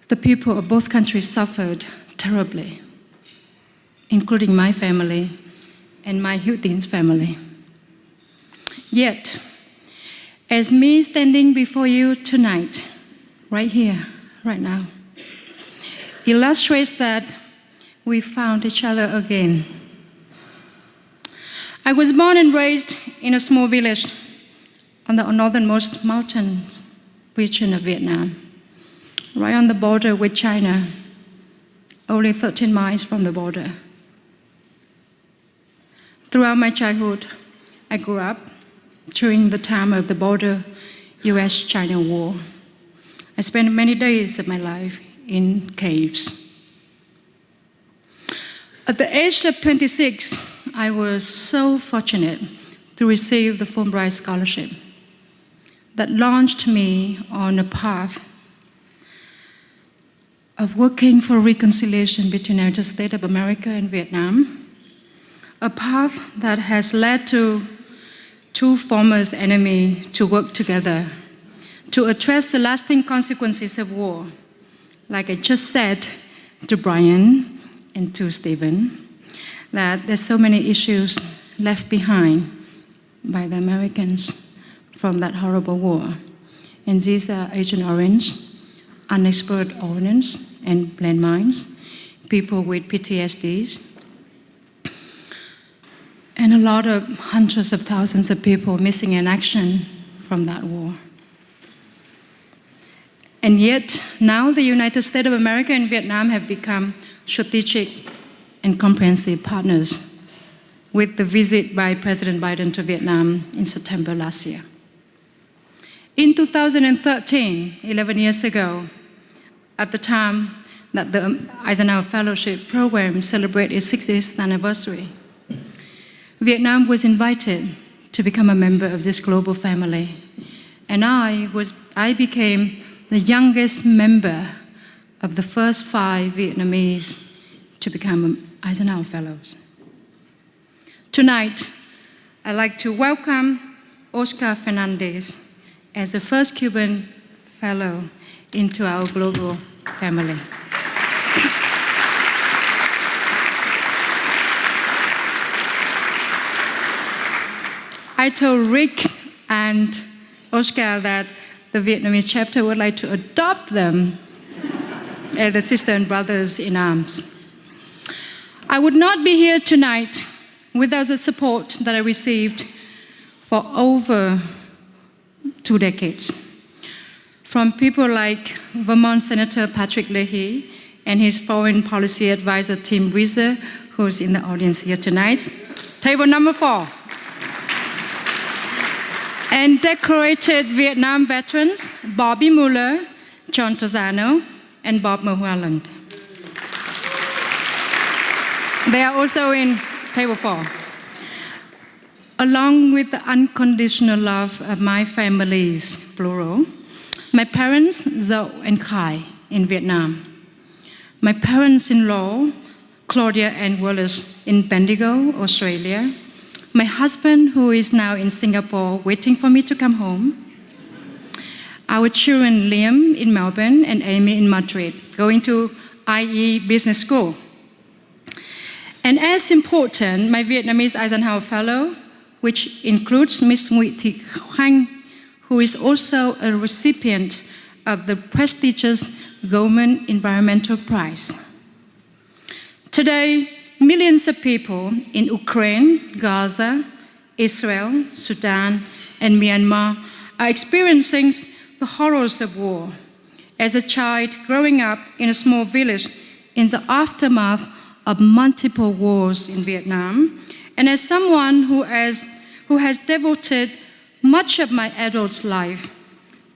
the people of both countries suffered terribly, including my family and my Hieu Tin's family. Yet, as me standing before you tonight, right here, right now, illustrates that we found each other again. I was born and raised in a small village on the northernmost mountains region of Vietnam, right on the border with China, only 13 miles from the border. Throughout my childhood, I grew up during the time of the border US-China war. I spent many days of my life in caves. At the age of 26, I was so fortunate to receive the Fulbright Scholarship that launched me on a path of working for reconciliation between the United States of America and Vietnam, a path that has led to two former enemies to work together to address the lasting consequences of war. Like I just said to Brian and to Stephen, that there's so many issues left behind by the Americans from that horrible war. And these are Agent Orange, unexploded ordnance and landmines, people with PTSDs, and a lot of hundreds of thousands of people missing in action from that war. And yet, now the United States of America and Vietnam have become strategic and comprehensive partners with the visit by President Biden to Vietnam in September last year. In 2013, 11 years ago, at the time that the Eisenhower Fellowship Program celebrated its 60th anniversary, Vietnam was invited to become a member of this global family. And I became the youngest member of the first 5 Vietnamese to become Eisenhower Fellows. Tonight, I'd like to welcome Oscar Fernandez as the first Cuban Fellow into our global family. I told Rick and Oscar that the Vietnamese chapter would like to adopt them as the sisters and brothers in arms. I would not be here tonight without the support that I received for over 2 decades from people like Vermont Senator Patrick Leahy and his foreign policy advisor Tim Weiser, who's in the audience here tonight. Table number 4. and decorated Vietnam veterans Bobby Mueller, John Tosano, and Bob Mulholland. They are also in table 4. Along with the unconditional love of my families, plural, my parents, Zoe and Khai, in Vietnam. My parents-in-law, Claudia and Wallace, in Bendigo, Australia. My husband, who is now in Singapore, waiting for me to come home. Our children, Liam in Melbourne and Amy in Madrid, going to IE Business School. And as important, my Vietnamese Eisenhower Fellow, which includes Ms. Nguyen Thị Khanh, who is also a recipient of the prestigious Goldman Environmental Prize. Today, millions of people in Ukraine, Gaza, Israel, Sudan, and Myanmar are experiencing the horrors of war. As a child growing up in a small village in the aftermath of multiple wars in Vietnam, and as someone who has devoted much of my adult life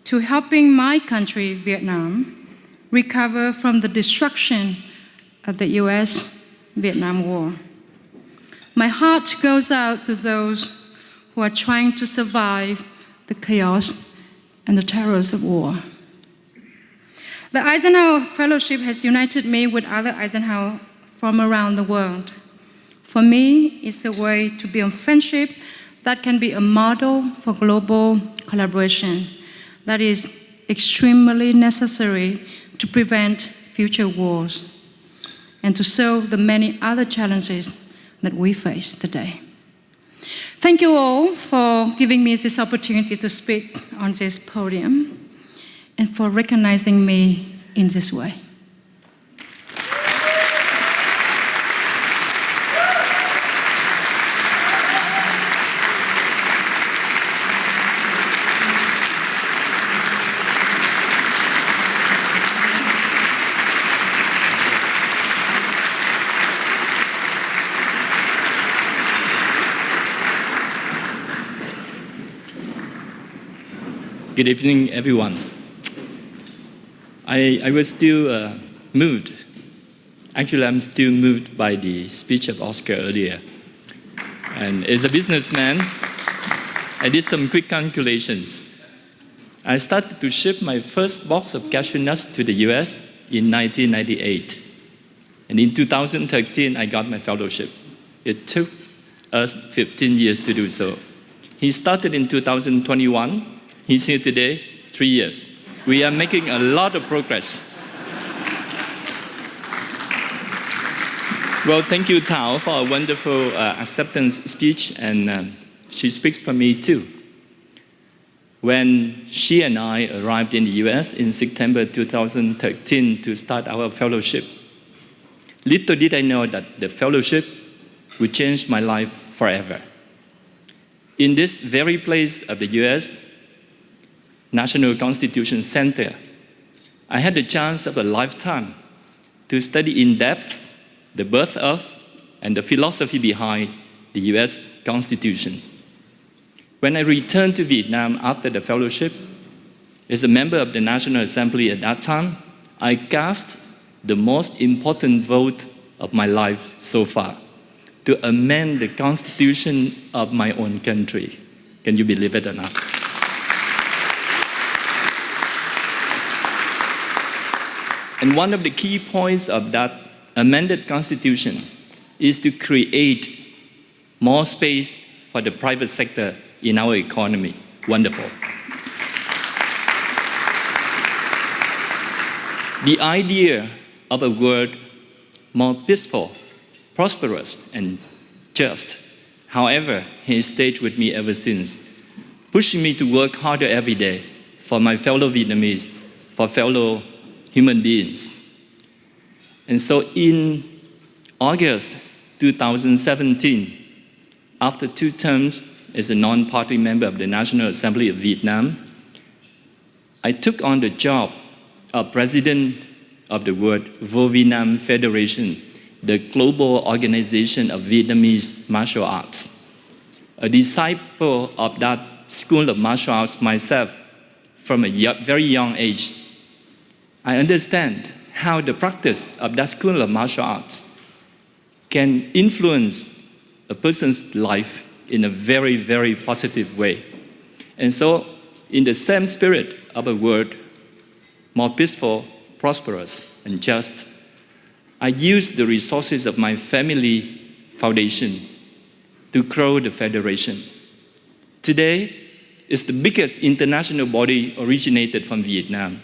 to helping my country, Vietnam, recover from the destruction of the US-Vietnam War. My heart goes out to those who are trying to survive the chaos and the terrors of war. The Eisenhower Fellowship has united me with other Eisenhower from around the world. For me, it's a way to build friendship that can be a model for global collaboration that is extremely necessary to prevent future wars and to solve the many other challenges that we face today. Thank you all for giving me this opportunity to speak on this podium and for recognizing me in this way. Good evening, everyone. I was still moved. Actually, I'm still moved by the speech of Oscar earlier. And as a businessman, I did some quick calculations. I started to ship my first box of cashew nuts to the US in 1998. And in 2013, I got my fellowship. It took us 15 years to do so. He started in 2021. He's here today, 3 years. We are making a lot of progress. Well, thank you, Thao, for a wonderful acceptance speech, and she speaks for me too. When she and I arrived in the US in September 2013 to start our fellowship, little did I know that the fellowship would change my life forever. In this very place of the US National Constitution Center, I had the chance of a lifetime to study in depth the birth of and the philosophy behind the US Constitution. When I returned to Vietnam after the fellowship, as a member of the National Assembly at that time, I cast the most important vote of my life so far to amend the Constitution of my own country. Can you believe it or not? And one of the key points of that amended Constitution is to create more space for the private sector in our economy. Wonderful. The idea of a world more peaceful, prosperous, and just, however, has stayed with me ever since, pushing me to work harder every day for my fellow Vietnamese, for fellow human beings. And so in August 2017, after 2 terms as a non-party member of the National Assembly of Vietnam, I took on the job of president of the World Vô Vietnam Federation, the global organization of Vietnamese martial arts. A disciple of that School of Martial Arts myself from a very young age. I understand how the practice of that School of Martial Arts can influence a person's life in a very, very positive way. And so, in the same spirit of a world more peaceful, prosperous, and just, I use the resources of my family foundation to grow the Federation. Today, it's the biggest international body originated from Vietnam,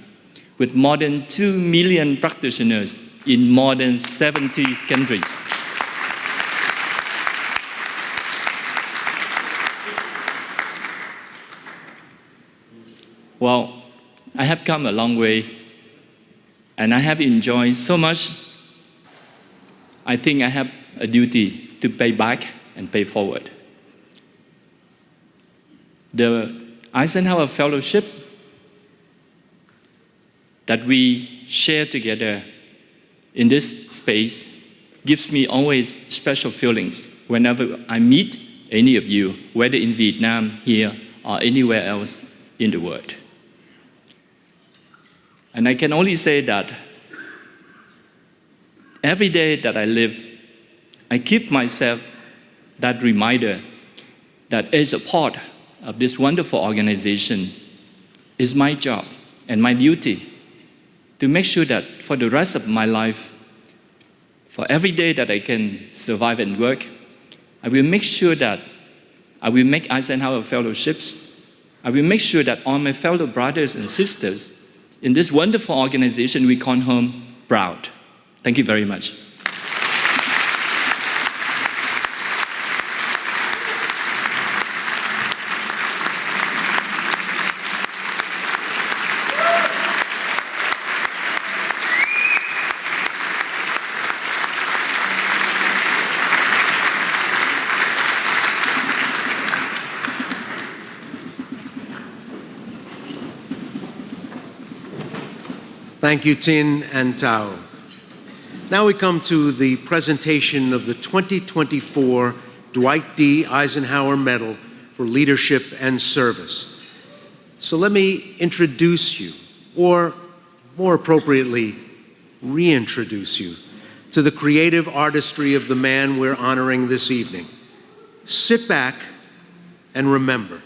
with more than 2 million practitioners in more than 70 countries. Well, I have come a long way, and I have enjoyed so much. I think I have a duty to pay back and pay forward. The Eisenhower Fellowship that we share together in this space gives me always special feelings whenever I meet any of you, whether in Vietnam, here, or anywhere else in the world. And I can only say that every day that I live, I keep myself that reminder that as a part of this wonderful organization, it's my job and my duty to make sure that for the rest of my life, for every day that I can survive and work, I will make sure that I will make Eisenhower Fellowships. I will make sure that all my fellow brothers and sisters in this wonderful organization we call home proud. Thank you very much. Thank you, Tin and Tao. Now we come to the presentation of the 2024 Dwight D. Eisenhower Medal for Leadership and Service. So let me introduce you, or more appropriately, reintroduce you to the creative artistry of the man we're honoring this evening. Sit back and remember.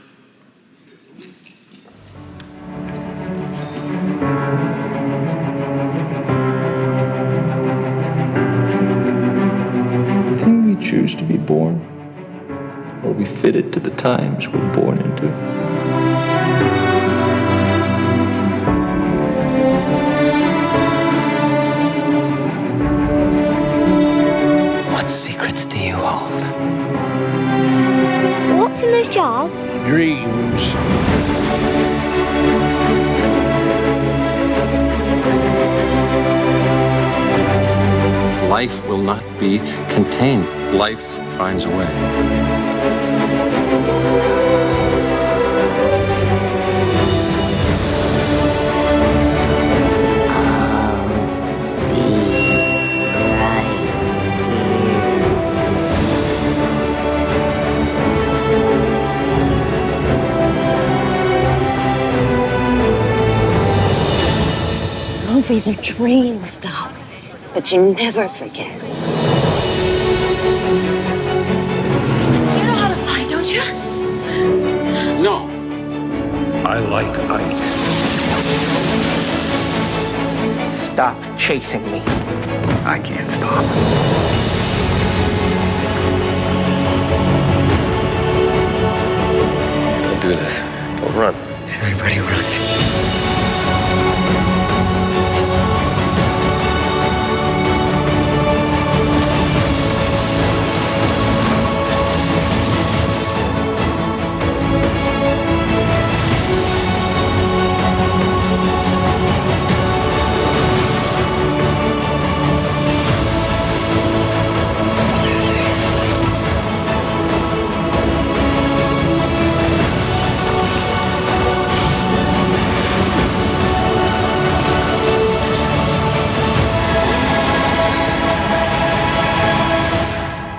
Choose to be born, or we fit it to the times we're born into. What secrets do you hold? What's in those jars? Dreams. Life will not be contained. Life finds a way. Movies are dreams, darling, but you never forget. You know how to fly, don't you? No. I like Ike. Stop chasing me. I can't stop. Don't do this. Don't run. Everybody runs.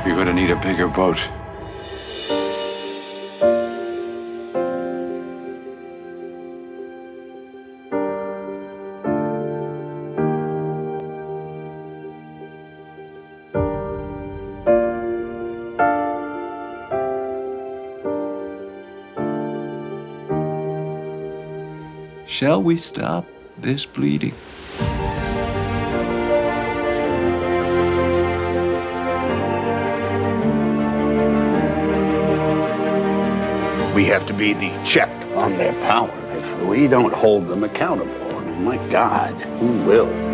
You're gonna need a bigger boat. Shall we stop this bleeding? We have to be the check on their power. If we don't hold them accountable, I mean, my God, who will?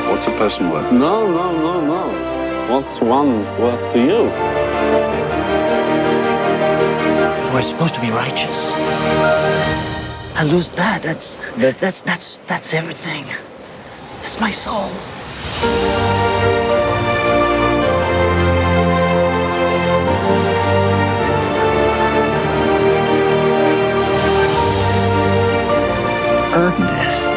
What's a person worth? No. What's one worth to you? We're supposed to be righteous. I lose that. That's everything. It's my soul. Earn this.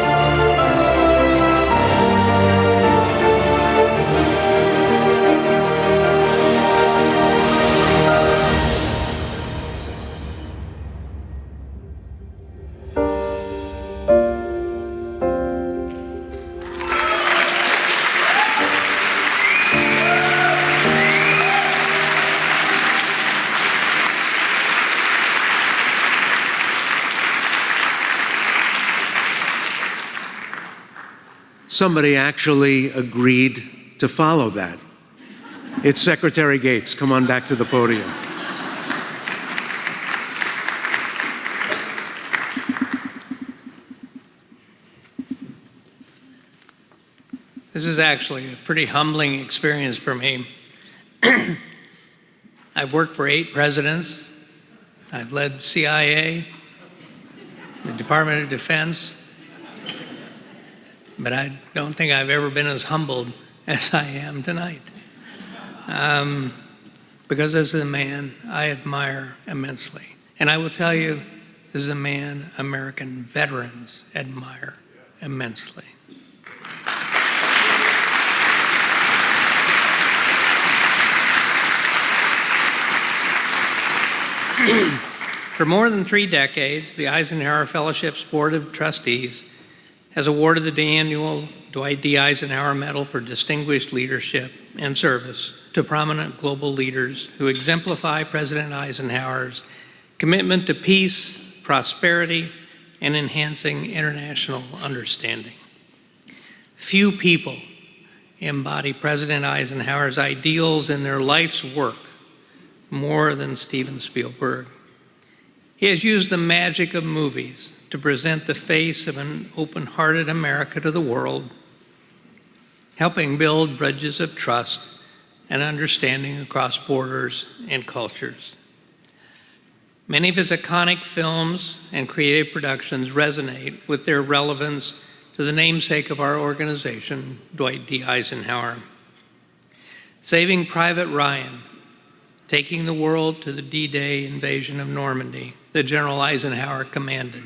Somebody actually agreed to follow that. It's Secretary Gates. Come on back to the podium. This is actually a pretty humbling experience for me. I've worked for 8 presidents. I've led CIA, the Department of Defense, but I don't think I've ever been as humbled as I am tonight. Because this is a man I admire immensely. And I will tell you, this is a man American veterans admire immensely. For more than 3 decades, the Eisenhower Fellowship's Board of Trustees has awarded the annual Dwight D. Eisenhower Medal for Distinguished Leadership and Service to prominent global leaders who exemplify President Eisenhower's commitment to peace, prosperity, and enhancing international understanding. Few people embody President Eisenhower's ideals in their life's work more than Steven Spielberg. He has used the magic of movies to present the face of an open-hearted America to the world, helping build bridges of trust and understanding across borders and cultures. Many of his iconic films and creative productions resonate with their relevance to the namesake of our organization, Dwight D. Eisenhower. Saving Private Ryan, taking the world to the D-Day invasion of Normandy that General Eisenhower commanded.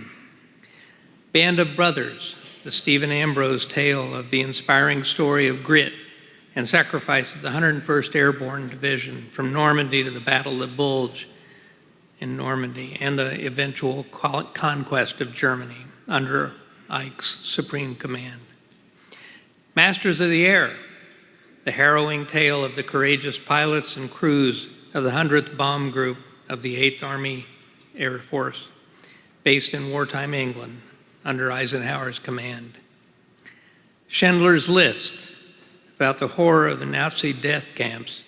Band of Brothers, the Stephen Ambrose tale of the inspiring story of grit and sacrifice of the 101st Airborne Division from Normandy to the Battle of the Bulge in Normandy and the eventual conquest of Germany under Ike's supreme command. Masters of the Air, the harrowing tale of the courageous pilots and crews of the 100th Bomb Group of the 8th Army Air Force, based in wartime England under Eisenhower's command. Schindler's List, about the horror of the Nazi death camps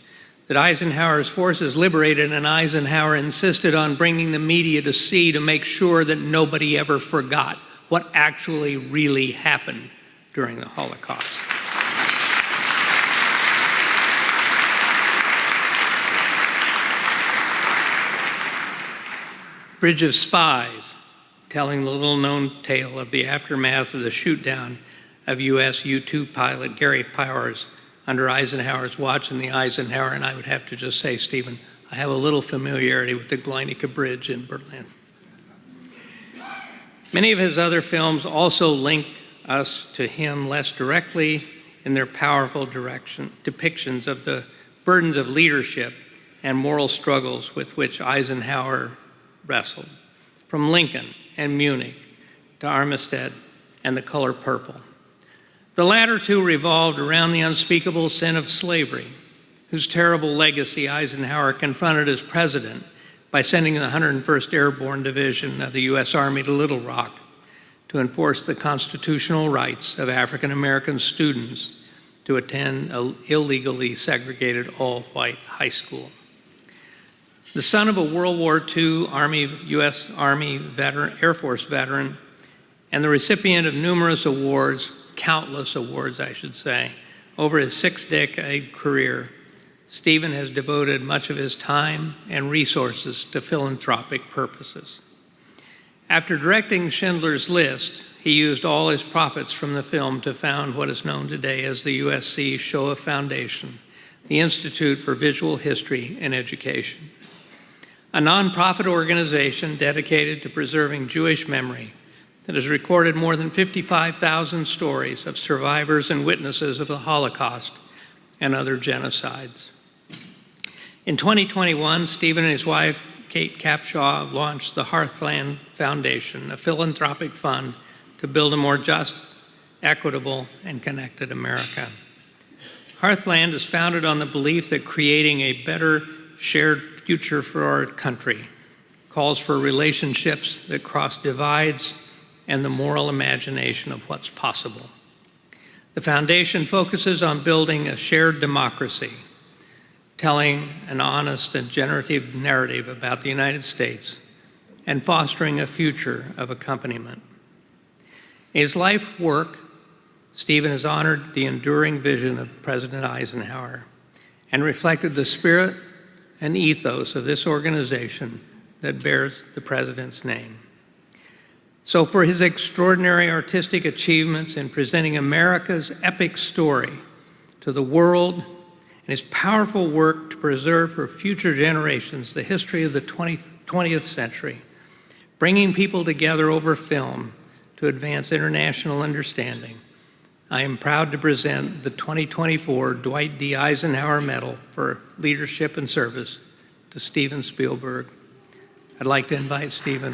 that Eisenhower's forces liberated, and Eisenhower insisted on bringing the media to see to make sure that nobody ever forgot what actually really happened during the Holocaust. Bridge of Spies, telling the little-known tale of the aftermath of the shoot-down of U.S. U-2 pilot Gary Powers under Eisenhower's watch in the Eisenhower. And I would have to just say, Stephen, I have a little familiarity with the Gleinicke Bridge in Berlin. Many of his other films also link us to him less directly in their powerful depictions of the burdens of leadership and moral struggles with which Eisenhower wrestled, from Lincoln and Munich to Armistead and the color purple. The latter two revolved around the unspeakable sin of slavery, whose terrible legacy Eisenhower confronted as president by sending the 101st Airborne Division of the U.S. Army to Little Rock to enforce the constitutional rights of African American students to attend an illegally segregated all-white high school. The son of a World War II U.S. Army veteran, Air Force veteran, and the recipient of numerous awards, countless awards, I should say, over his 6-decade career, Stephen has devoted much of his time and resources to philanthropic purposes. After directing Schindler's List, he used all his profits from the film to found what is known today as the USC Shoah Foundation, the Institute for Visual History and Education, a nonprofit organization dedicated to preserving Jewish memory that has recorded more than 55,000 stories of survivors and witnesses of the Holocaust and other genocides. In 2021, Stephen and his wife, Kate Capshaw, launched the Hearthland Foundation, a philanthropic fund to build a more just, equitable, and connected America. Hearthland is founded on the belief that creating a better shared future for our country calls for relationships that cross divides and the moral imagination of what's possible. The foundation focuses on building a shared democracy, telling an honest and generative narrative about the United States, and fostering a future of accompaniment. In his life work, Stephen has honored the enduring vision of President Eisenhower and reflected the spirit and ethos of this organization that bears the president's name. So for his extraordinary artistic achievements in presenting America's epic story to the world, and his powerful work to preserve for future generations the history of the 20th century, bringing people together over film to advance international understanding, I am proud to present the 2024 Dwight D. Eisenhower Medal for Leadership and Service to Steven Spielberg. I'd like to invite Steven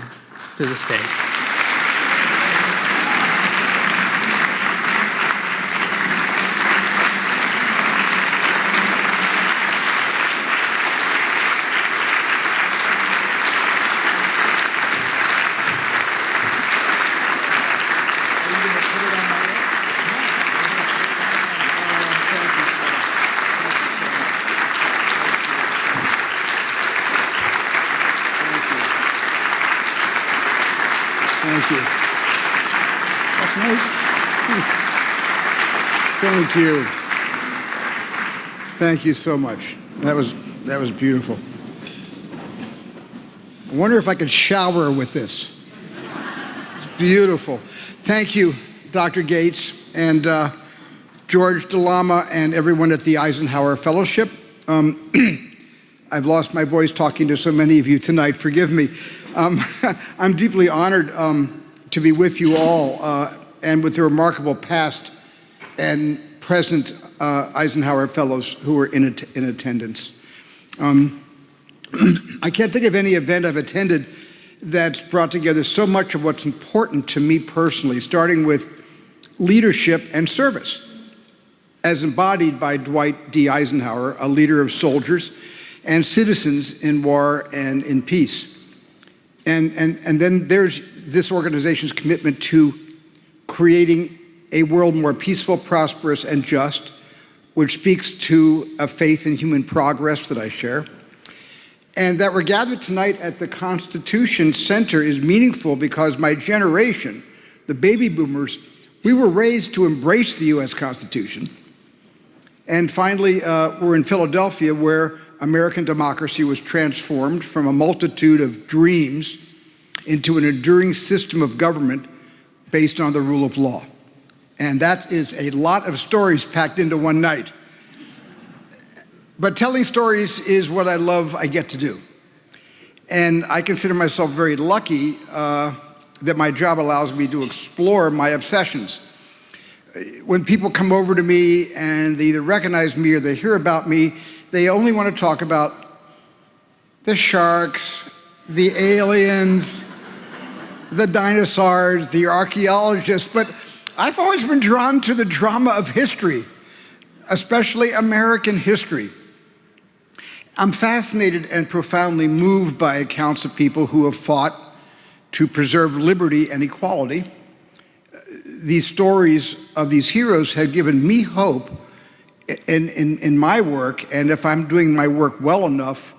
to the stage. Thank you. That's nice. Thank you. Thank you so much. That was beautiful. I wonder if I could shower with this. It's beautiful. Thank you, Dr. Gates and George DeLama and everyone at the Eisenhower Fellowship. I've lost my voice talking to so many of you tonight. Forgive me. I'm deeply honored to be with you all and with the remarkable past and present Eisenhower Fellows who are in attendance. I can't think of any event I've attended that's brought together so much of what's important to me personally, starting with leadership and service, as embodied by Dwight D. Eisenhower, a leader of soldiers and citizens in war and in peace. And then there's this organization's commitment to creating a world more peaceful, prosperous, and just, which speaks to a faith in human progress that I share. And that we're gathered tonight at the Constitution Center is meaningful because my generation, the baby boomers, we were raised to embrace the U.S. Constitution. And finally, we're in Philadelphia, where American democracy was transformed from a multitude of dreams into an enduring system of government based on the rule of law. And that is a lot of stories packed into one night. But telling stories is what I love, I get to do. And I consider myself very lucky that my job allows me to explore my obsessions. When people come over to me and they either recognize me or they hear about me, they only want to talk about the sharks, the aliens, the dinosaurs, the archaeologists, but I've always been drawn to the drama of history, especially American history. I'm fascinated and profoundly moved by accounts of people who have fought to preserve liberty and equality. These stories of these heroes have given me hope in my work, and if I'm doing my work well enough,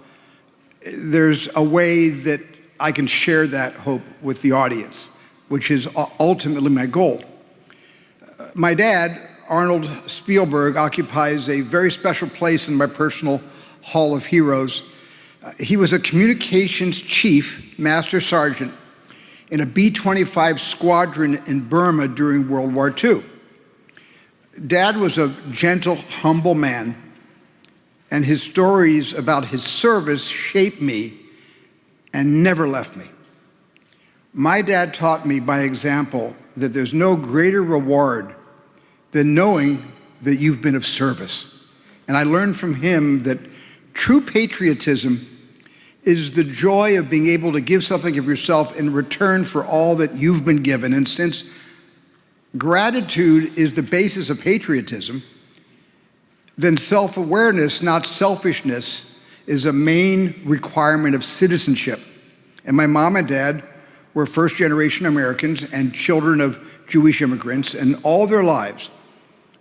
there's a way that I can share that hope with the audience, which is ultimately my goal. My dad, Arnold Spielberg, occupies a very special place in my personal Hall of Heroes. He was a communications chief, master sergeant, in a B-25 squadron in Burma during World War II. Dad was a gentle, humble man, and his stories about his service shaped me and never left me. My dad taught me by example that there's no greater reward than knowing that you've been of service. And I learned from him that true patriotism is the joy of being able to give something of yourself in return for all that you've been given. And since gratitude is the basis of patriotism, then self-awareness, not selfishness, is a main requirement of citizenship. And my mom and dad were first-generation Americans and children of Jewish immigrants, and all their lives,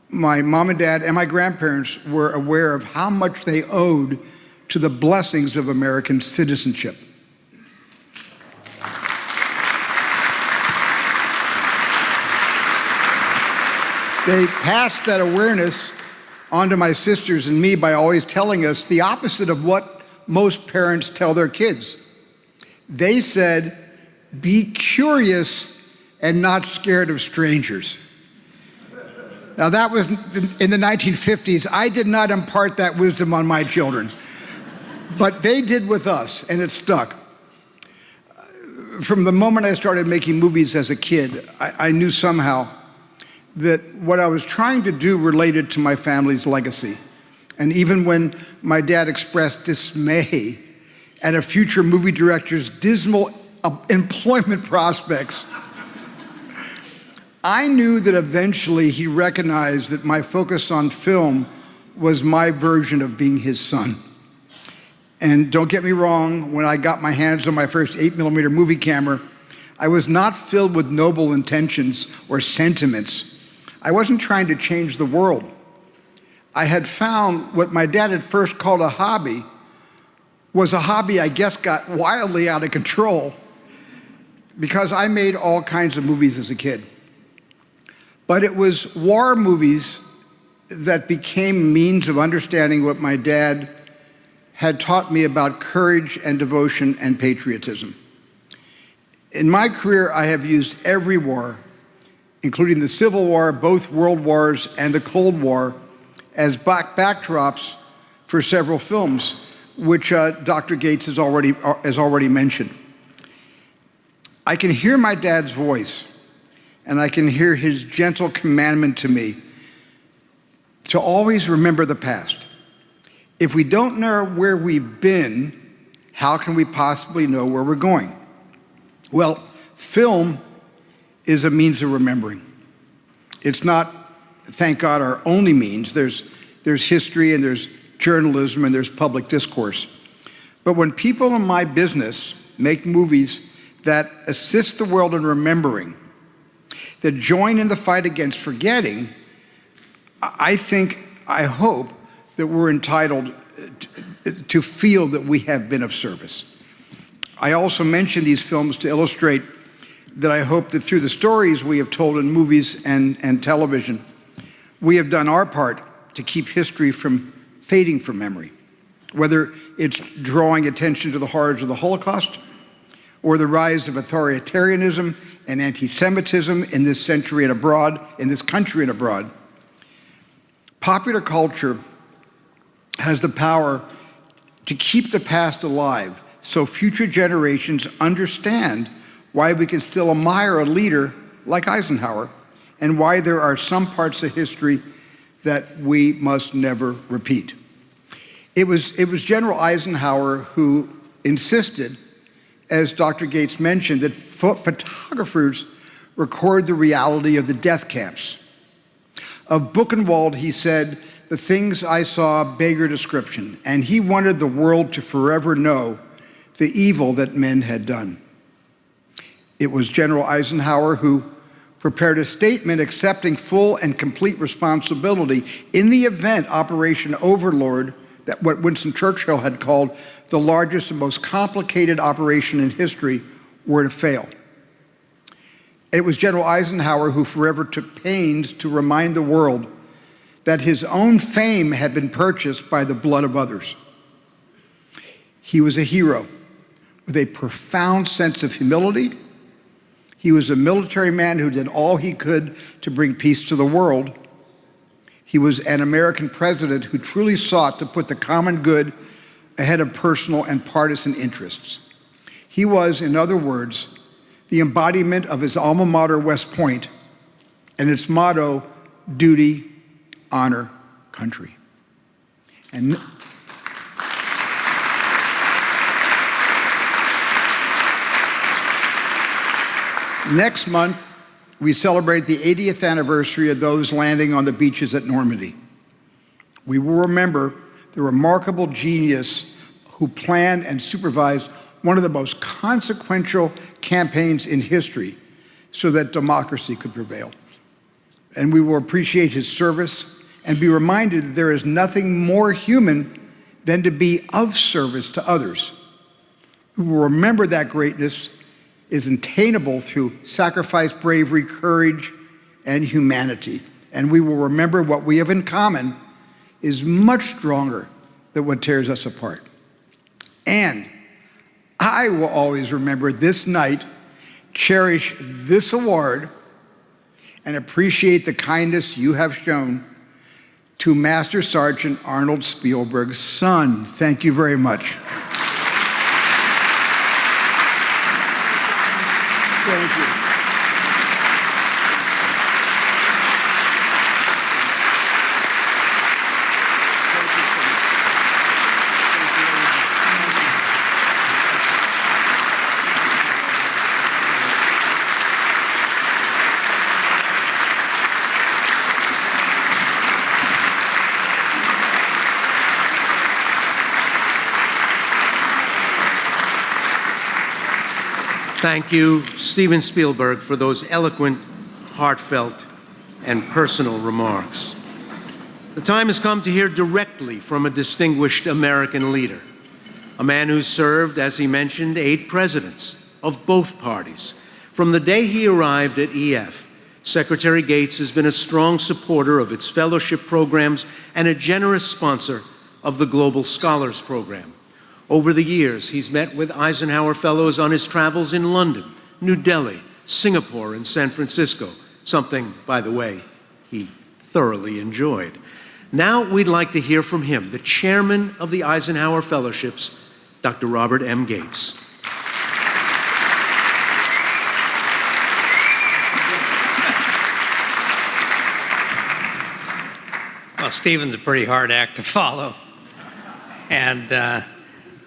my mom and dad and my grandparents were aware of how much they owed to the blessings of American citizenship. They passed that awareness on to my sisters and me by always telling us the opposite of what most parents tell their kids. They said, be curious and not scared of strangers. Now that was in the 1950s. I did not impart that wisdom on my children, but they did with us, and it stuck. From the moment I started making movies as a kid, I knew somehow that what I was trying to do related to my family's legacy. And even when my dad expressed dismay at a future movie director's dismal employment prospects, I knew that eventually he recognized that my focus on film was my version of being his son. And don't get me wrong, when I got my hands on my first 8mm movie camera, I was not filled with noble intentions or sentiments. I wasn't trying to change the world. I had found what my dad had first called a hobby was a hobby I guess got wildly out of control because I made all kinds of movies as a kid. But it was war movies that became means of understanding what my dad had taught me about courage and devotion and patriotism. In my career, I have used every war, including the Civil War, both World Wars, and the Cold War, as backdrops for several films, which Dr. Gates has already mentioned. I can hear my dad's voice, and I can hear his gentle commandment to me to always remember the past. If we don't know where we've been, how can we possibly know where we're going? Well, film is a means of remembering. It's not, thank God, our only means. There's history and there's journalism and there's public discourse. But when people in my business make movies that assist the world in remembering, that join in the fight against forgetting, I hope that we're entitled to feel that we have been of service. I also mention these films to illustrate that I hope that through the stories we have told in movies and television, we have done our part to keep history from fading from memory, whether it's drawing attention to the horrors of the Holocaust or the rise of authoritarianism and anti-Semitism in this century and abroad, in this country and abroad. Popular culture has the power to keep the past alive so future generations understand why we can still admire a leader like Eisenhower and why there are some parts of history that we must never repeat. It was General Eisenhower who insisted as Dr. Gates mentioned, that photographers record the reality of the death camps. Of Buchenwald, he said, "The things I saw beggar description," and he wanted the world to forever know the evil that men had done. It was General Eisenhower who prepared a statement accepting full and complete responsibility in the event Operation Overlord, that what Winston Churchill had called the largest and most complicated operation in history, were to fail. It was General Eisenhower who forever took pains to remind the world that his own fame had been purchased by the blood of others. He was a hero with a profound sense of humility. He was a military man who did all he could to bring peace to the world. He was an American president who truly sought to put the common good ahead of personal and partisan interests. He was, in other words, the embodiment of his alma mater, West Point, and its motto, duty, honor, country. And next month, we celebrate the 80th anniversary of those landing on the beaches at Normandy. We will remember the remarkable genius who planned and supervised one of the most consequential campaigns in history so that democracy could prevail. And we will appreciate his service and be reminded that there is nothing more human than to be of service to others. We will remember that greatness is attainable through sacrifice, bravery, courage, and humanity. And we will remember what we have in common is much stronger than what tears us apart. And I will always remember this night, cherish this award, and appreciate the kindness you have shown to Master Sergeant Arnold Spielberg's son. Thank you very much. Thank you. Thank you, Steven Spielberg, for those eloquent, heartfelt, and personal remarks. The time has come to hear directly from a distinguished American leader, a man who served, as he mentioned, 8 presidents of both parties. From the day he arrived at EF, Secretary Gates has been a strong supporter of its fellowship programs and a generous sponsor of the Global Scholars Program. Over the years, he's met with Eisenhower Fellows on his travels in London, New Delhi, Singapore, and San Francisco, something, by the way, he thoroughly enjoyed. Now we'd like to hear from him, the chairman of the Eisenhower Fellowships, Dr. Robert M. Gates. Well, Stephen's a pretty hard act to follow. And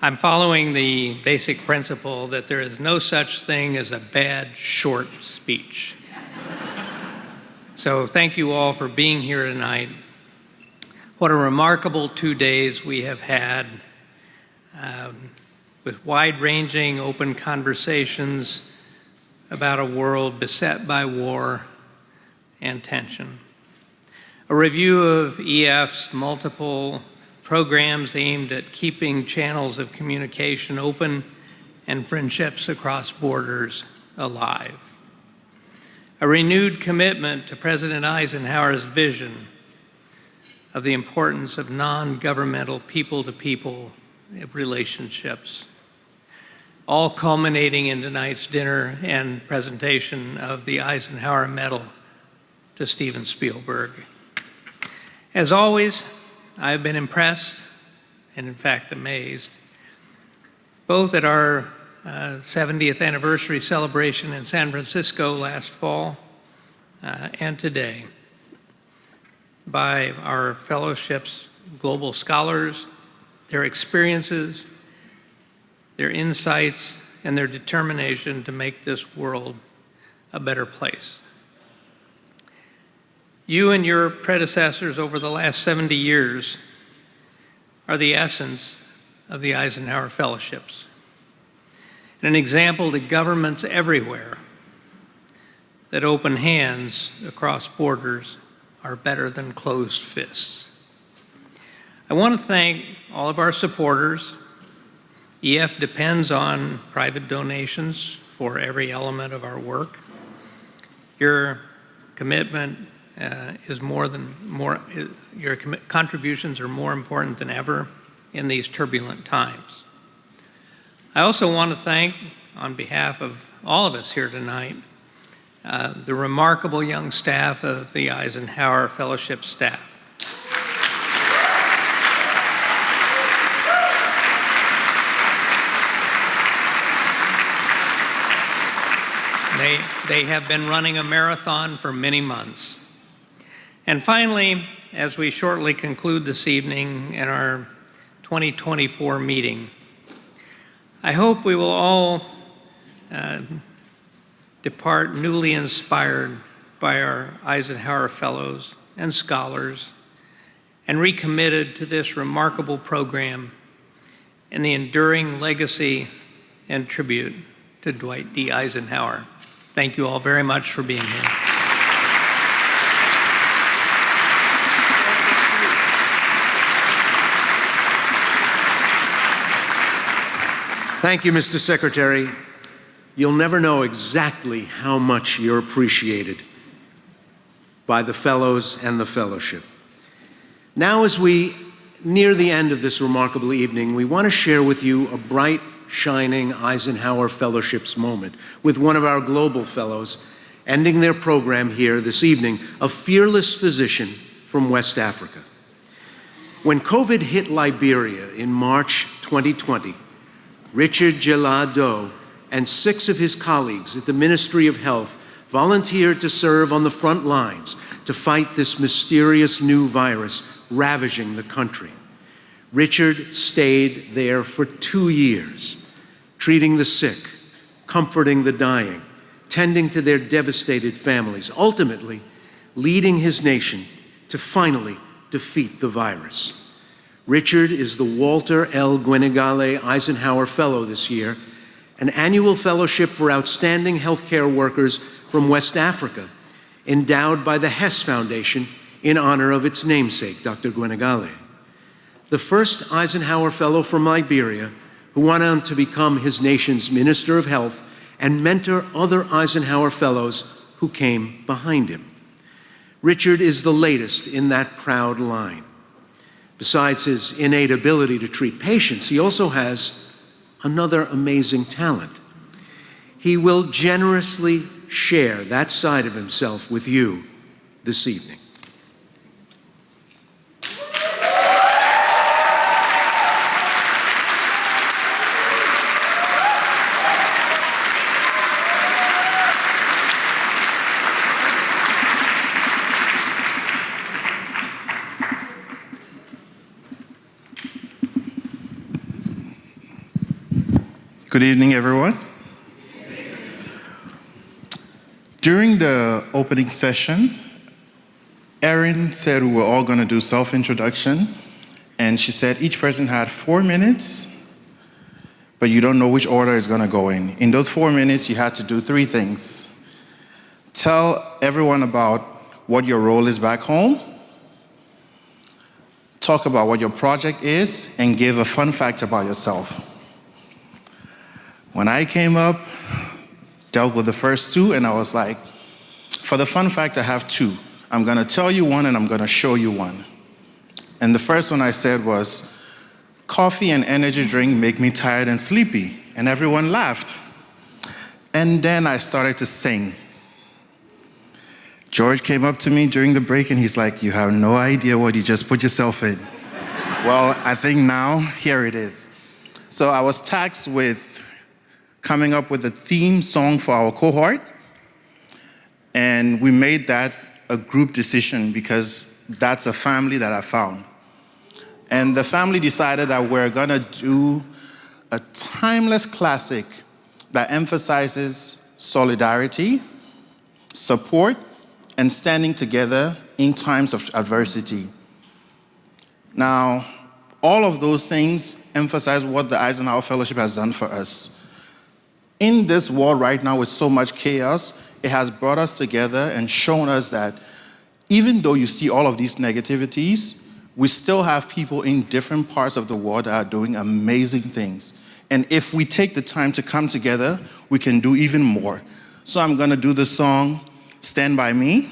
I'm following the basic principle that there is no such thing as a bad short speech. So thank you all for being here tonight. What a remarkable 2 days we have had with wide-ranging open conversations about a world beset by war and tension. A review of EF's multiple programs aimed at keeping channels of communication open and friendships across borders alive. A renewed commitment to President Eisenhower's vision of the importance of non-governmental people-to-people relationships, all culminating in tonight's dinner and presentation of the Eisenhower Medal to Steven Spielberg. As always, I've been impressed and, in fact, amazed, both at our 70th anniversary celebration in San Francisco last fall and today, by our fellowship's global scholars, their experiences, their insights, and their determination to make this world a better place. You and your predecessors over the last 70 years are the essence of the Eisenhower Fellowships, and an example to governments everywhere that open hands across borders are better than closed fists. I want to thank all of our supporters. EF depends on private donations for every element of our work. Your commitment your contributions are more important than ever in these turbulent times. I also want to thank, on behalf of all of us here tonight, the remarkable young staff of the Eisenhower Fellowship staff. They have been running a marathon for many months. And finally, as we shortly conclude this evening in our 2024 meeting, I hope we will all depart newly inspired by our Eisenhower Fellows and scholars and recommitted to this remarkable program and the enduring legacy and tribute to Dwight D. Eisenhower. Thank you all very much for being here. Thank you, Mr. Secretary. You'll never know exactly how much you're appreciated by the fellows and the fellowship. Now, as we near the end of this remarkable evening, we want to share with you a bright, shining Eisenhower Fellowships moment with one of our global fellows ending their program here this evening, a fearless physician from West Africa. When COVID hit Liberia in March 2020, Richard Gelado and 6 of his colleagues at the Ministry of Health volunteered to serve on the front lines to fight this mysterious new virus ravaging the country. Richard stayed there for 2 years, treating the sick, comforting the dying, tending to their devastated families, ultimately leading his nation to finally defeat the virus. Richard is the Walter L. Gwenegale Eisenhower Fellow this year, an annual fellowship for outstanding healthcare workers from West Africa, endowed by the Hess Foundation in honor of its namesake, Dr. Gwenegale. The first Eisenhower Fellow from Liberia, who went on to become his nation's Minister of Health and mentor other Eisenhower Fellows who came behind him. Richard is the latest in that proud line. Besides his innate ability to treat patients, he also has another amazing talent. He will generously share that side of himself with you this evening. Good evening, everyone. During the opening session, Erin said we were all going to do self-introduction, and she said each person had 4 minutes, but you don't know which order it's going to go in. In those 4 minutes, you had to do 3 things. Tell everyone about what your role is back home, talk about what your project is, and give a fun fact about yourself. When I came up, dealt with the first 2, and I was like, for the fun fact, I have 2. I'm going to tell you one, and I'm going to show you one. And the first one I said was, coffee and energy drink make me tired and sleepy. And everyone laughed. And then I started to sing. George came up to me during the break, and he's like, you have no idea what you just put yourself in. Well, I think now, here it is. So I was tasked with coming up with a theme song for our cohort, and we made that a group decision because that's a family that I found. And the family decided that we're gonna do a timeless classic that emphasizes solidarity, support, and standing together in times of adversity. Now, all of those things emphasize what the Eisenhower Fellowship has done for us. In this world right now with so much chaos, it has brought us together and shown us that even though you see all of these negativities, we still have people in different parts of the world that are doing amazing things. And if we take the time to come together, we can do even more. So I'm gonna do the song, Stand By Me.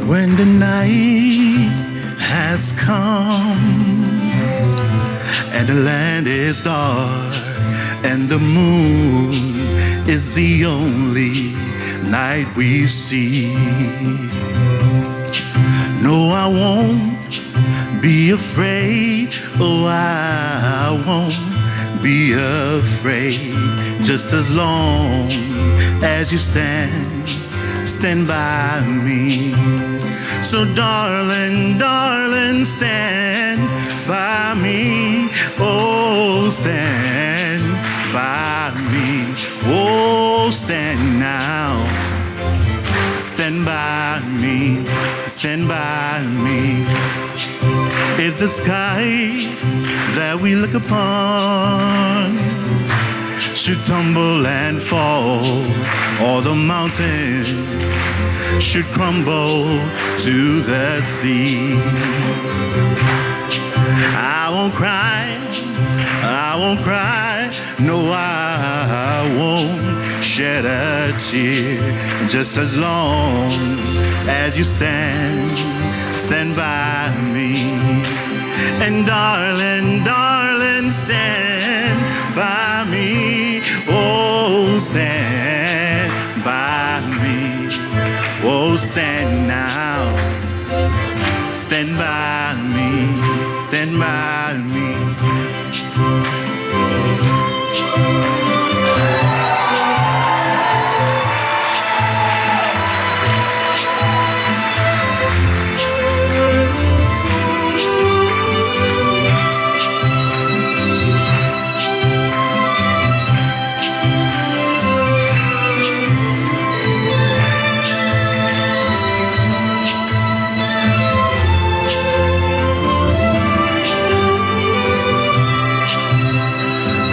When the night has come and the land is dark and the moon is the only light we see, no, I won't be afraid. Oh, I won't be afraid, just as long as you stand by me. So darling, darling, stand by me. Oh, stand by me. Oh, stand now. Stand by me. Stand by me. If the sky that we look upon should tumble and fall, or the mountains should crumble to the sea, I won't cry, I won't cry, no, I won't shed a tear, just as long as you stand by me. And darling, darling, stand by me. Oh, stand by me. Oh, stand now. Stand by me. Stand by me.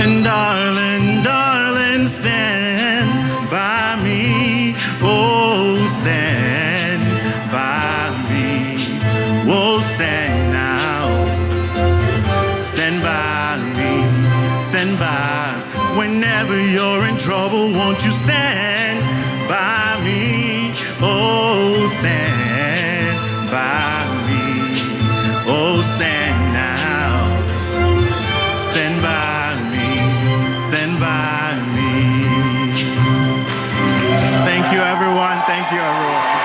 And darling, darling, stand by me. Oh, stand by me. Oh, stand now. Stand by me. Stand by. Whenever you're in trouble, won't you stand by me? Oh, stand by me. Oh, stand now. Stand by me. Stand by me. Thank you, everyone. Thank you, everyone.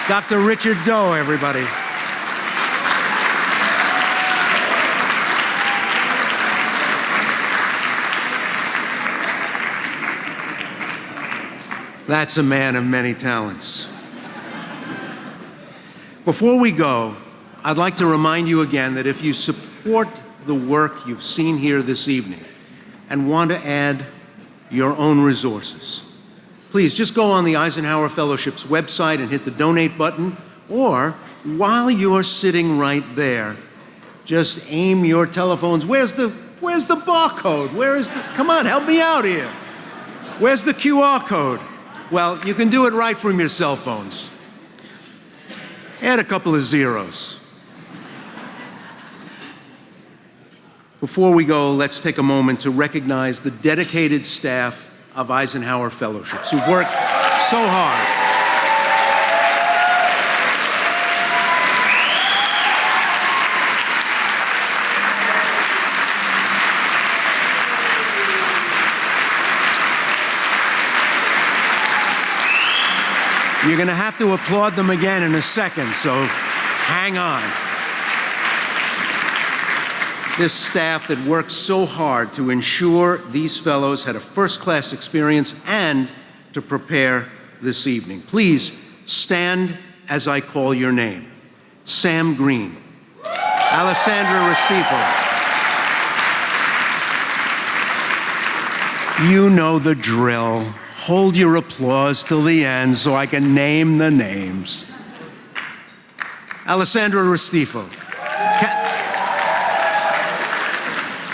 Dr. Richard Doe, everybody. That's a man of many talents. Before we go, I'd like to remind you again that if you support the work you've seen here this evening and want to add your own resources, please just go on the Eisenhower Fellowship's website and hit the donate button, or while you're sitting right there, just aim your telephones. Where's the barcode? Come on, help me out here. Where's the QR code? Well, you can do it right from your cell phones. Add a couple of zeros. Before we go, let's take a moment to recognize the dedicated staff of Eisenhower Fellowships who've worked so hard. You're going to have to applaud them again in a second, so hang on. This staff that worked so hard to ensure these fellows had a first-class experience and to prepare this evening. Please stand as I call your name. Sam Green, Alessandra Restifo. You know the drill. Hold your applause till the end so I can name the names. Alessandra Restifo.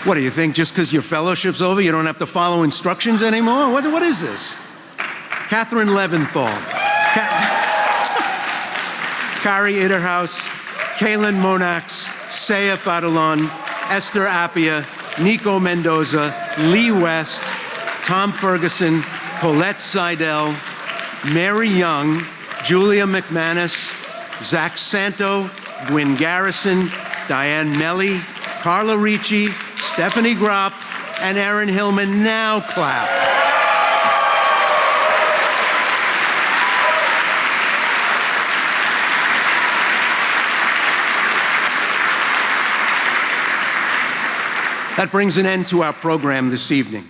What do you think, just because your fellowship's over, you don't have to follow instructions anymore? What is this? Catherine Leventhal. Carrie Itterhouse, Kaylin Monax, Saya Fadalon, Esther Appia, Nico Mendoza, Lee West, Tom Ferguson, Colette Seidel, Mary Young, Julia McManus, Zach Santo, Gwyn Garrison, Diane Melly, Carla Ricci, Stephanie Gropp, and Erin Hillman. Now clap. That brings an end to our program this evening.